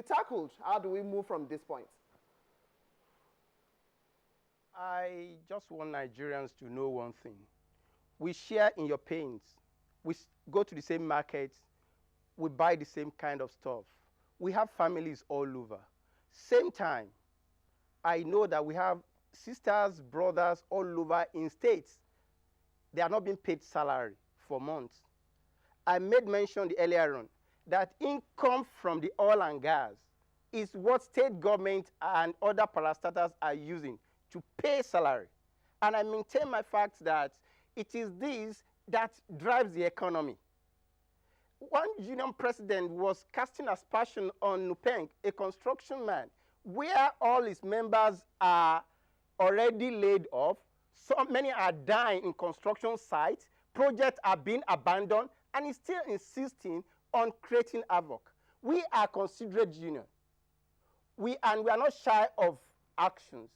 tackled, how do we move from this point?
I just want Nigerians to know one thing. We share in your pains. We go to the same markets. We buy the same kind of stuff. We have families all over. Same time, I know that we have sisters, brothers all over in states. They are not being paid salary for months. I made mention earlier on that income from the oil and gas is what state government and other parastatals are using to pay salary. And I maintain my fact that it is this that drives the economy. One union president was casting aspersion on Nupeng, a construction man, where all his members are already laid off. So many are dying in construction sites. Projects are being abandoned, and he's still insisting on creating havoc. We are considerate union. We are not shy of actions,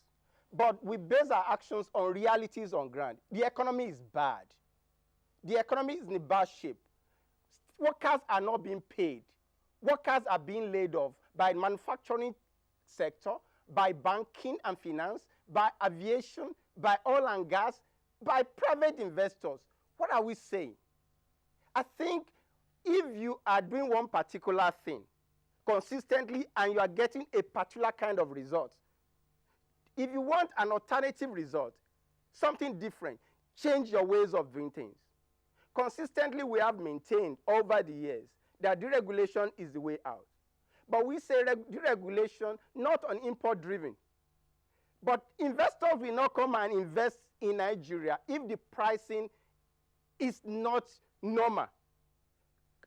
but we base our actions on realities on ground. The economy is bad. The economy is in a bad shape. Workers are not being paid. Workers are being laid off by manufacturing sector, by banking and finance, by aviation, by oil and gas, by private investors. What are we saying? I think if you are doing one particular thing consistently and you are getting a particular kind of result, if you want an alternative result, something different, change your ways of doing things. Consistently, we have maintained over the years that deregulation is the way out. But we say deregulation not on import driven. But investors will not come and invest in Nigeria if the pricing is not normal.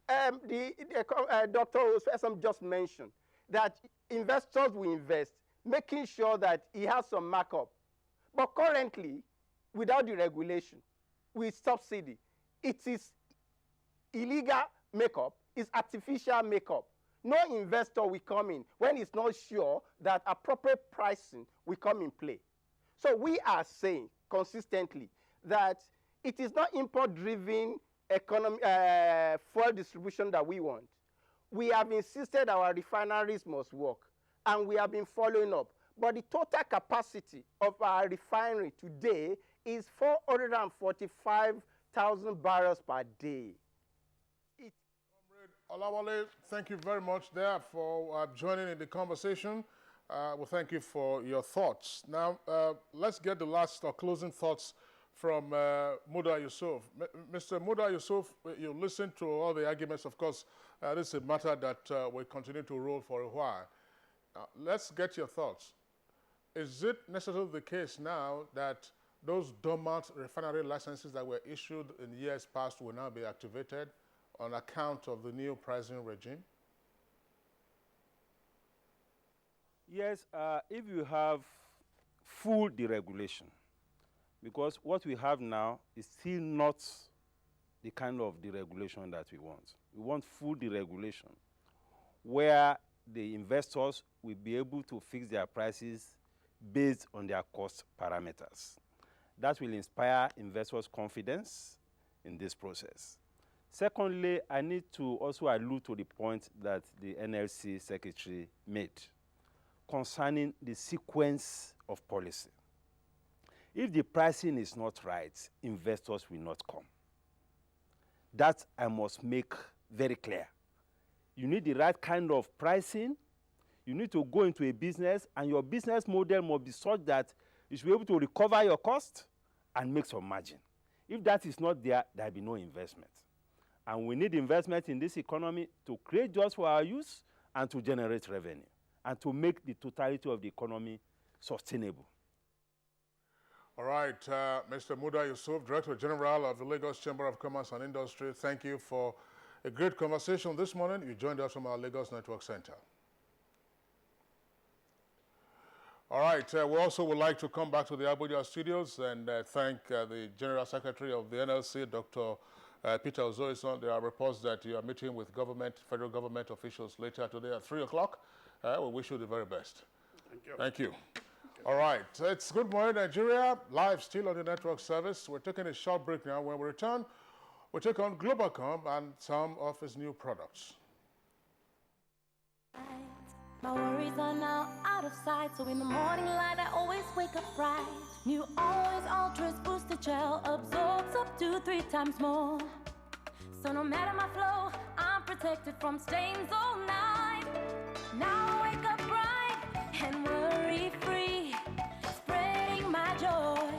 Dr. Oswesam just mentioned that investors will invest, making sure that he has some markup. But currently, without the regulation, with subsidy, it is illegal makeup, it's artificial makeup. No investor will come in when it's not sure that appropriate pricing will come in play. So we are saying consistently that it is not import-driven fuel distribution that we want. We have insisted our refineries must work, and we have been following up. But the total capacity of our refinery today is 445,000 barrels per day.
Olawale, thank you very much there for joining in the conversation. We thank you for your thoughts. Now, let's get the last or closing thoughts from Muda Yusuf. Mr. Muda Yusuf, you listened to all the arguments. Of course, this is a matter that will continue to roll for a while. Let's get your thoughts. Is it necessarily the case now that those dormant refinery licenses that were issued in years past will now be activated on account of the new pricing regime?
Yes, if you have full deregulation, because what we have now is still not the kind of deregulation that we want. We want full deregulation, where the investors will be able to fix their prices based on their cost parameters. That will inspire investors' confidence in this process. Secondly, I need to also allude to the point that the NLC secretary made concerning the sequence of policy. If the pricing is not right, investors will not come. That I must make very clear. You need the right kind of pricing. You need to go into a business, and your business model must be such that you should be able to recover your cost and make some margin. If that is not there, there will be no investment. And we need investment in this economy to create jobs for our youth and to generate revenue and to make the totality of the economy sustainable.
All right, Mr. Muda Yusuf, Director General of the Lagos Chamber of Commerce and Industry, thank you for a great conversation this morning. You joined us from our Lagos Network Center. All right, we also would like to come back to the Abuja studios and thank the General Secretary of the NLC, Dr. Peter Ozoison. There are reports that you are meeting with federal government officials later today at 3 o'clock. We wish you the very best.
Thank you.
Thank you. All right, it's Good Morning Nigeria, live still on the network service. We're taking a short break now. When we return, we'll take on Globalcom and some of its new products.
My worries are now out of sight, so in the morning light I always wake up bright. New Always Ultra's Booster Gel absorbs up to 3 times more. So no matter my flow, I'm protected from stains all night. Now I wake up bright and worry-free, spreading my joy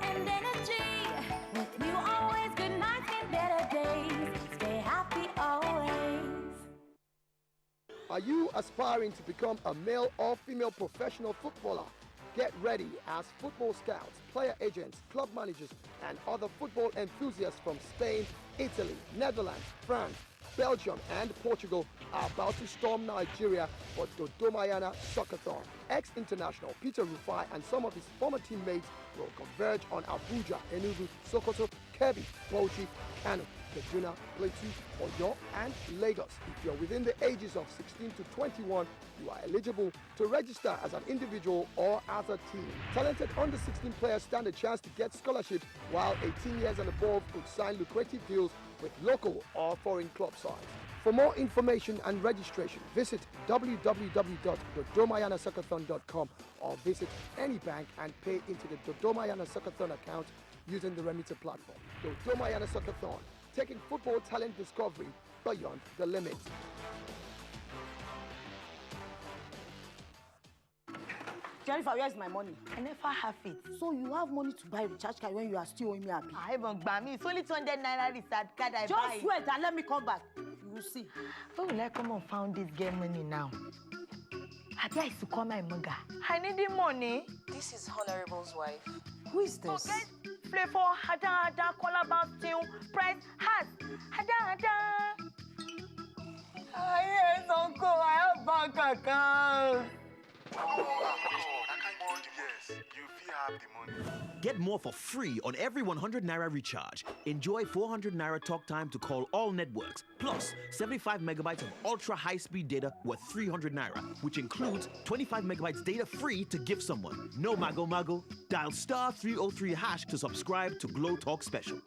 and energy. With New Always, good nights and better days. Stay happy always.
Are you aspiring to become a male or female professional footballer? Get ready as football scouts, player agents, club managers, and other football enthusiasts from Spain, Italy, Netherlands, France, Belgium, and Portugal are about to storm Nigeria for Dodomayana Soccerthon. Ex-international Peter Rufai and some of his former teammates will converge on Abuja, Enugu, Sokoto, Kebbi, Bauchi, Kano, Kaduna, Plateau, Oyo, and Lagos. If you're within the ages of 16 to 21, you are eligible to register as an individual or as a team. Talented under-16 players stand a chance to get scholarships, while 18 years and above could sign lucrative deals with local or foreign club sides. For more information and registration, visit www.dodomayanasoccerthon.com or visit any bank and pay into the Dodomayana Soccerthon account using the Remitter platform. Dodomayana Soccerthon, taking football talent discovery beyond the limits.
Jennifer, where's my money? I never have it. So you have money to buy recharge card when you are still owing me happy? I haven't bought me. It's only 200 naira recharge card I buy. Just wait and let me come back. You will see. Where will I come and found this game money now? I used to call my mother. I need the money.
This is Honorable's wife.
Who is this?
Forget flavor, hada, color about still, price, has, hada.
Yes, uncle, I have bank account.
Yes, you feel have the money.
Get more for free on every 100 naira recharge. Enjoy 400 naira talk time to call all networks, plus 75 megabytes of ultra high-speed data worth 300 naira, which includes 25 megabytes data free to give someone. No mago. Dial *303# to subscribe to Glow Talk Special.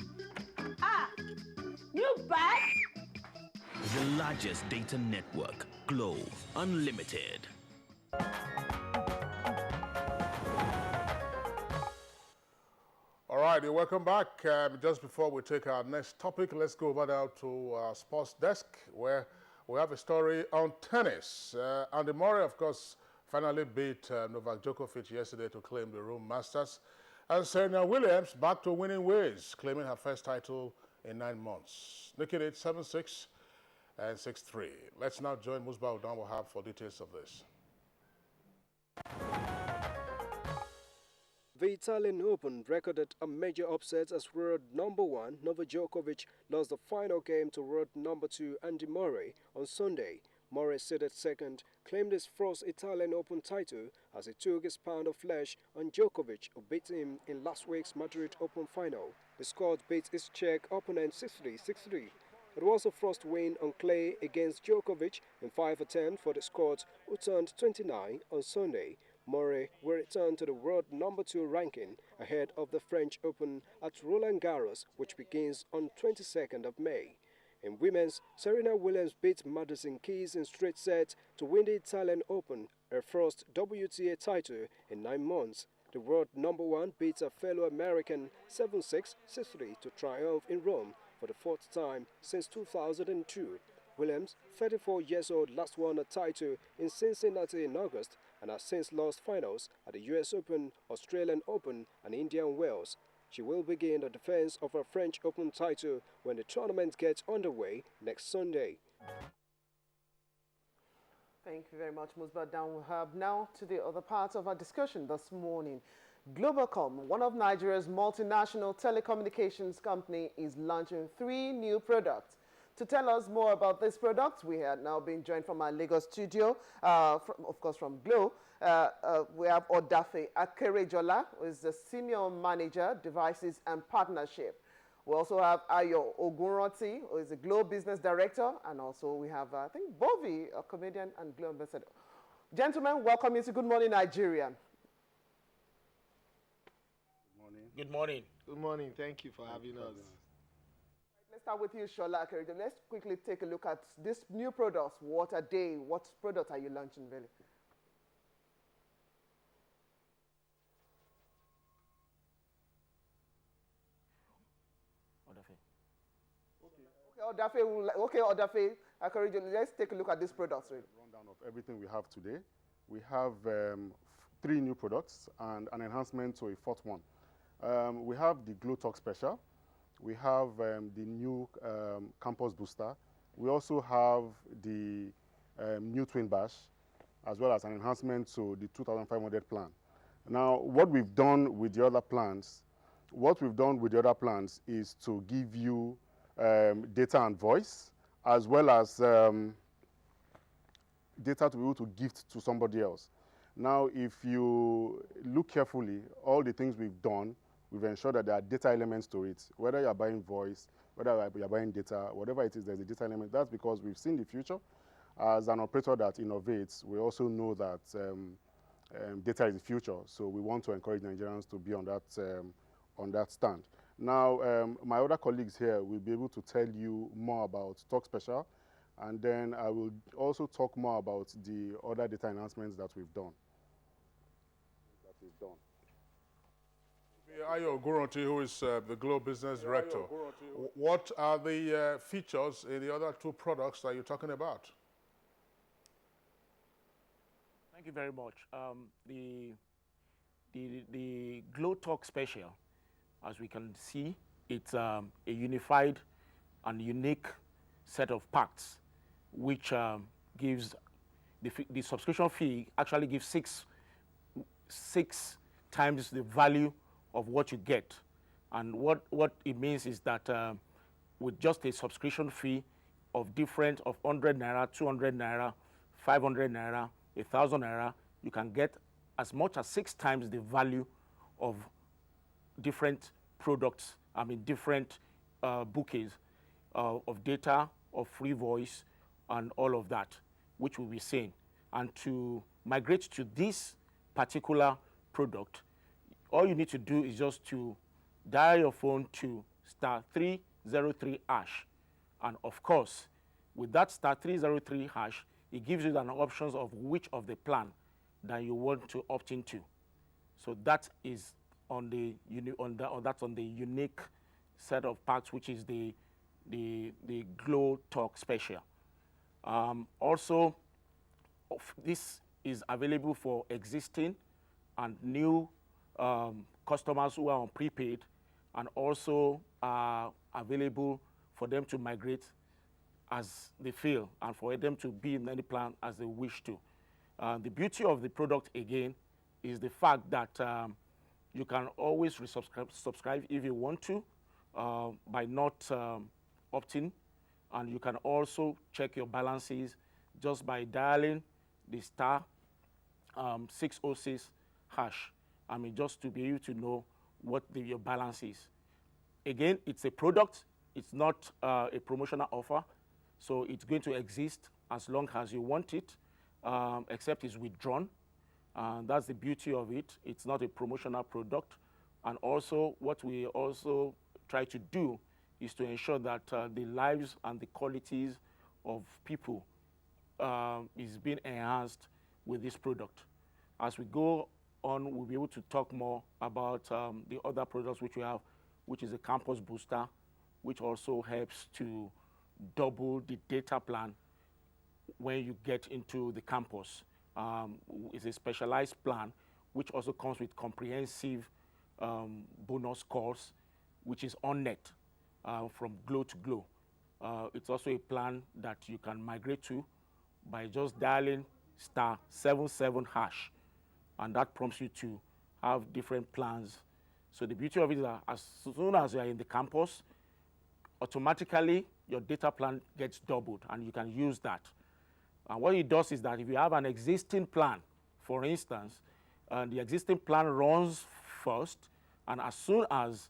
New bag?
The largest data network, Glow Unlimited.
All right, welcome back. Just before we take our next topic, let's go over now to our sports desk where we have a story on tennis. Andy Murray, of course, finally beat Novak Djokovic yesterday to claim the Rome Masters. And Serena Williams back to winning ways, claiming her first title in 9 months. Making it 7-6 and 6-3. Let's now join Musbah Udan for details of this.
The Italian Open recorded a major upset as world number 1 Novak Djokovic lost the final game to world number 2 Andy Murray on Sunday. Murray, seated second, claimed his first Italian Open title as he took his pound of flesh on Djokovic, who beat him in last week's Madrid Open final. The Scot beat his Czech opponent 6-3, 6-3. It was the first win on clay against Djokovic in 5 attempts for the Scot, who turned 29 on Sunday. Murray will return to the world number 2 ranking ahead of the French Open at Roland Garros, which begins on 22nd of May. In women's, Serena Williams beat Madison Keys in straight sets to win the Italian Open, her first WTA title in 9 months. The world number 1 beat a fellow American 7-6, 6-3 to triumph in Rome for the 4th time since 2002. Williams, 34 years old, last won a title in Cincinnati in August and has since lost finals at the US Open, Australian Open and Indian Wells. She will begin the defense of her French Open title when the tournament gets underway next Sunday.
Thank you very much, Musbah. Down we have now to the other part of our discussion this morning. Globacom, one of Nigeria's multinational telecommunications company, is launching 3 new products. To tell us more about this product, we are now being joined from our Lagos studio, of course from Glo. We have Odafe Akerejola, who is the Senior Manager, Devices and Partnership. We also have Ayo Ogunranti, who is the Glo Business Director, and also we have, I think, Bovi, a comedian and Glo Ambassador. Gentlemen, welcome you to Good Morning Nigeria.
Good morning. Good morning.
Good morning. Thank you for having us.
Let's start with you, Shola Akerejola. Let's quickly take a look at these new products. What are they? What product are you launching, really? Odafe Akerejola, let's take a look at these products. Really.
Rundown of everything we have today. We have 3 new products and an enhancement to a 4th one. We have the Glow Talk Special. We have the new Campus Booster. We also have the new Twin Bash, as well as an enhancement to the 2,500 plan. Now, what we've done with the other plans is to give you data and voice, as well as data to be able to gift to somebody else. Now, if you look carefully, all the things we've done, we've ensured that there are data elements to it. Whether you're buying voice, whether you're buying data, whatever it is, there's a data element. That's because we've seen the future. As an operator that innovates, we also know that data is the future. So we want to encourage Nigerians to be on that stand. Now, my other colleagues here will be able to tell you more about Talk Special, and then I will also talk more about the other data enhancements that we've done.
Ayo Ogunranti, who is the Glo Business Director. What are the features in the other 2 products that you're talking about?
Thank you very much. The Glow Talk Special, as we can see, it's a unified and unique set of packs, which gives the subscription fee actually gives six times the value of what you get. And what it means is that with just a subscription fee of 100 naira, 200 naira, 500 naira, 1,000 naira, you can get as much as 6 times the value of different products, different bouquets of data, of free voice, and all of that, which we'll be seeing. And to migrate to this particular product, all you need to do is just to dial your phone to *303#. And of course, with that star 303 hash, it gives you an options of which of the plan that you want to opt into. So that is on the that's on the unique set of packs, which is the Glow Talk Special. Also, this is available for existing and new customers who are on prepaid, and also available for them to migrate as they feel, and for them to be in any plan as they wish to. The beauty of the product, again, is the fact that you can always subscribe if you want to by not opting, and you can also check your balances just by dialing the star 606 hash. I mean, just to be able to know what your balance is. Again, it's a product. It's not a promotional offer. So it's going to exist as long as you want it, except it's withdrawn. That's the beauty of it. It's not a promotional product. And also, what we also try to do is to ensure that the lives and the qualities of people is being enhanced with this product. As we go on, we'll be able to talk more about the other products which we have, which is a campus booster, which also helps to double the data plan when you get into the campus. It's a specialized plan which also comes with comprehensive bonus calls, which is on net from Glow to Glow. It's also a plan that you can migrate to by just dialing star 77 hash, and that prompts you to have different plans. So the beauty of it is that as soon as you are in the campus, automatically your data plan gets doubled, and you can use that. And what it does is that if you have an existing plan, for instance, the existing plan runs first, and as soon as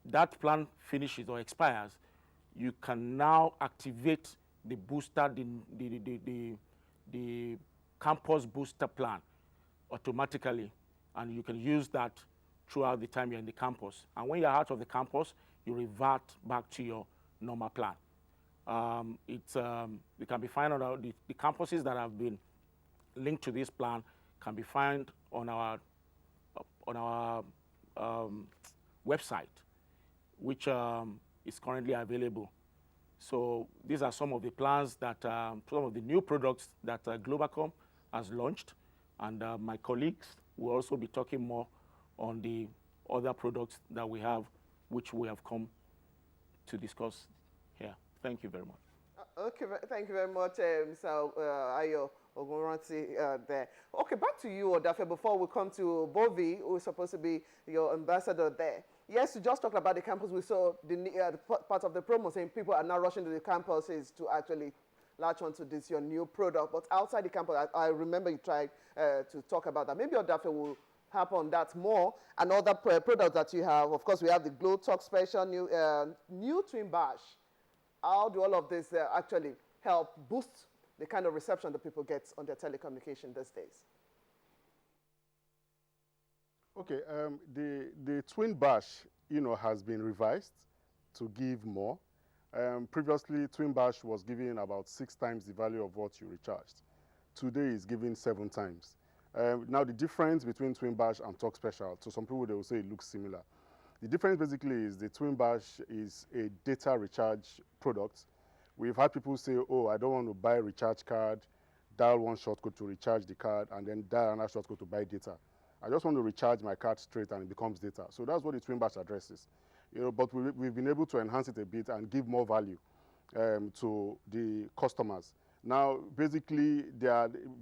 that plan finishes or expires, you can now activate the booster, the campus booster plan automatically, and you can use that throughout the time you're in the campus. And when you're out of the campus, you revert back to your normal plan. You can be found on the campuses that have been linked to this plan can be found on our website, which is currently available. So these are some of the plans that, some of the new products that Globacom has launched, and my colleagues will also be talking more on the other products that we have, which we have come to discuss here. Thank you very much.
Okay, thank you very much, Mr. Ayo Ogunranti there. Okay, back to you, Odafe, before we come to Bovi, who is supposed to be your ambassador there. Yes, you just talked about the campus. We saw the part of the promo saying people are now rushing to the campuses to actually latch onto this, your new product. But outside the campus, I remember you tried to talk about that. Maybe Odafe will harp on that more. And other products that you have, of course, we have the Glow Talk Special, new Twin Bash. How do all of this actually help boost the kind of reception that people get on their telecommunication these days?
Okay, the Twin Bash, has been revised to give more. Previously, Twin Bash was giving about 6 times the value of what you recharged. Today is giving 7 times. Now, the difference between Twin Bash and Talk Special, to some people, they will say it looks similar. The difference basically is the Twin Bash is a data recharge product. We've had people say, oh, I don't want to buy a recharge card, dial one shortcode to recharge the card, and then dial another shortcode to buy data. I just want to recharge my card straight and it becomes data. So that's what the Twin Bash addresses. But we've been able to enhance it a bit and give more value to the customers. Now, basically,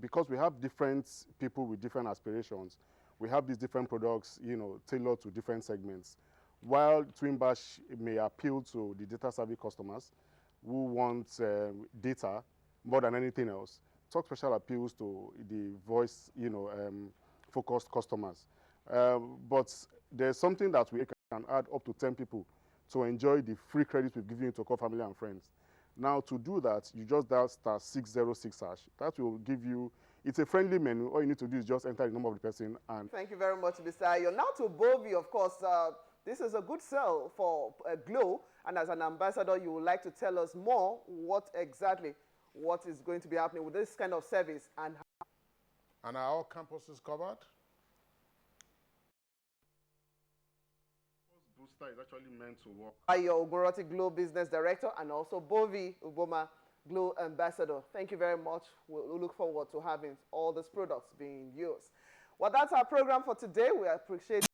because we have different people with different aspirations, we have these different products, tailored to different segments. While Twin Bash may appeal to the data savvy customers who want data more than anything else, Talk Special appeals to the voice, focused customers. But there's something that we can add up to 10 people to enjoy the free credits we've given you to call family and friends. Now, to do that, you just dial star 606 hash. That will give you, it's a friendly menu. All you need to do is just enter the number of the person. And
thank you very much, Mr. Ayo. Now to Bovi, of course, this is a good sell for Glow, and as an ambassador, you would like to tell us more what is going to be happening with this kind of service and how.
And are all campuses covered?
Booster is actually meant to work.
Ayo Ogoroti, Glow Business Director, and also Bovi Uboma, Glow Ambassador. Thank you very much. We'll look forward to having all these products being used. Well, that's our program for today. We appreciate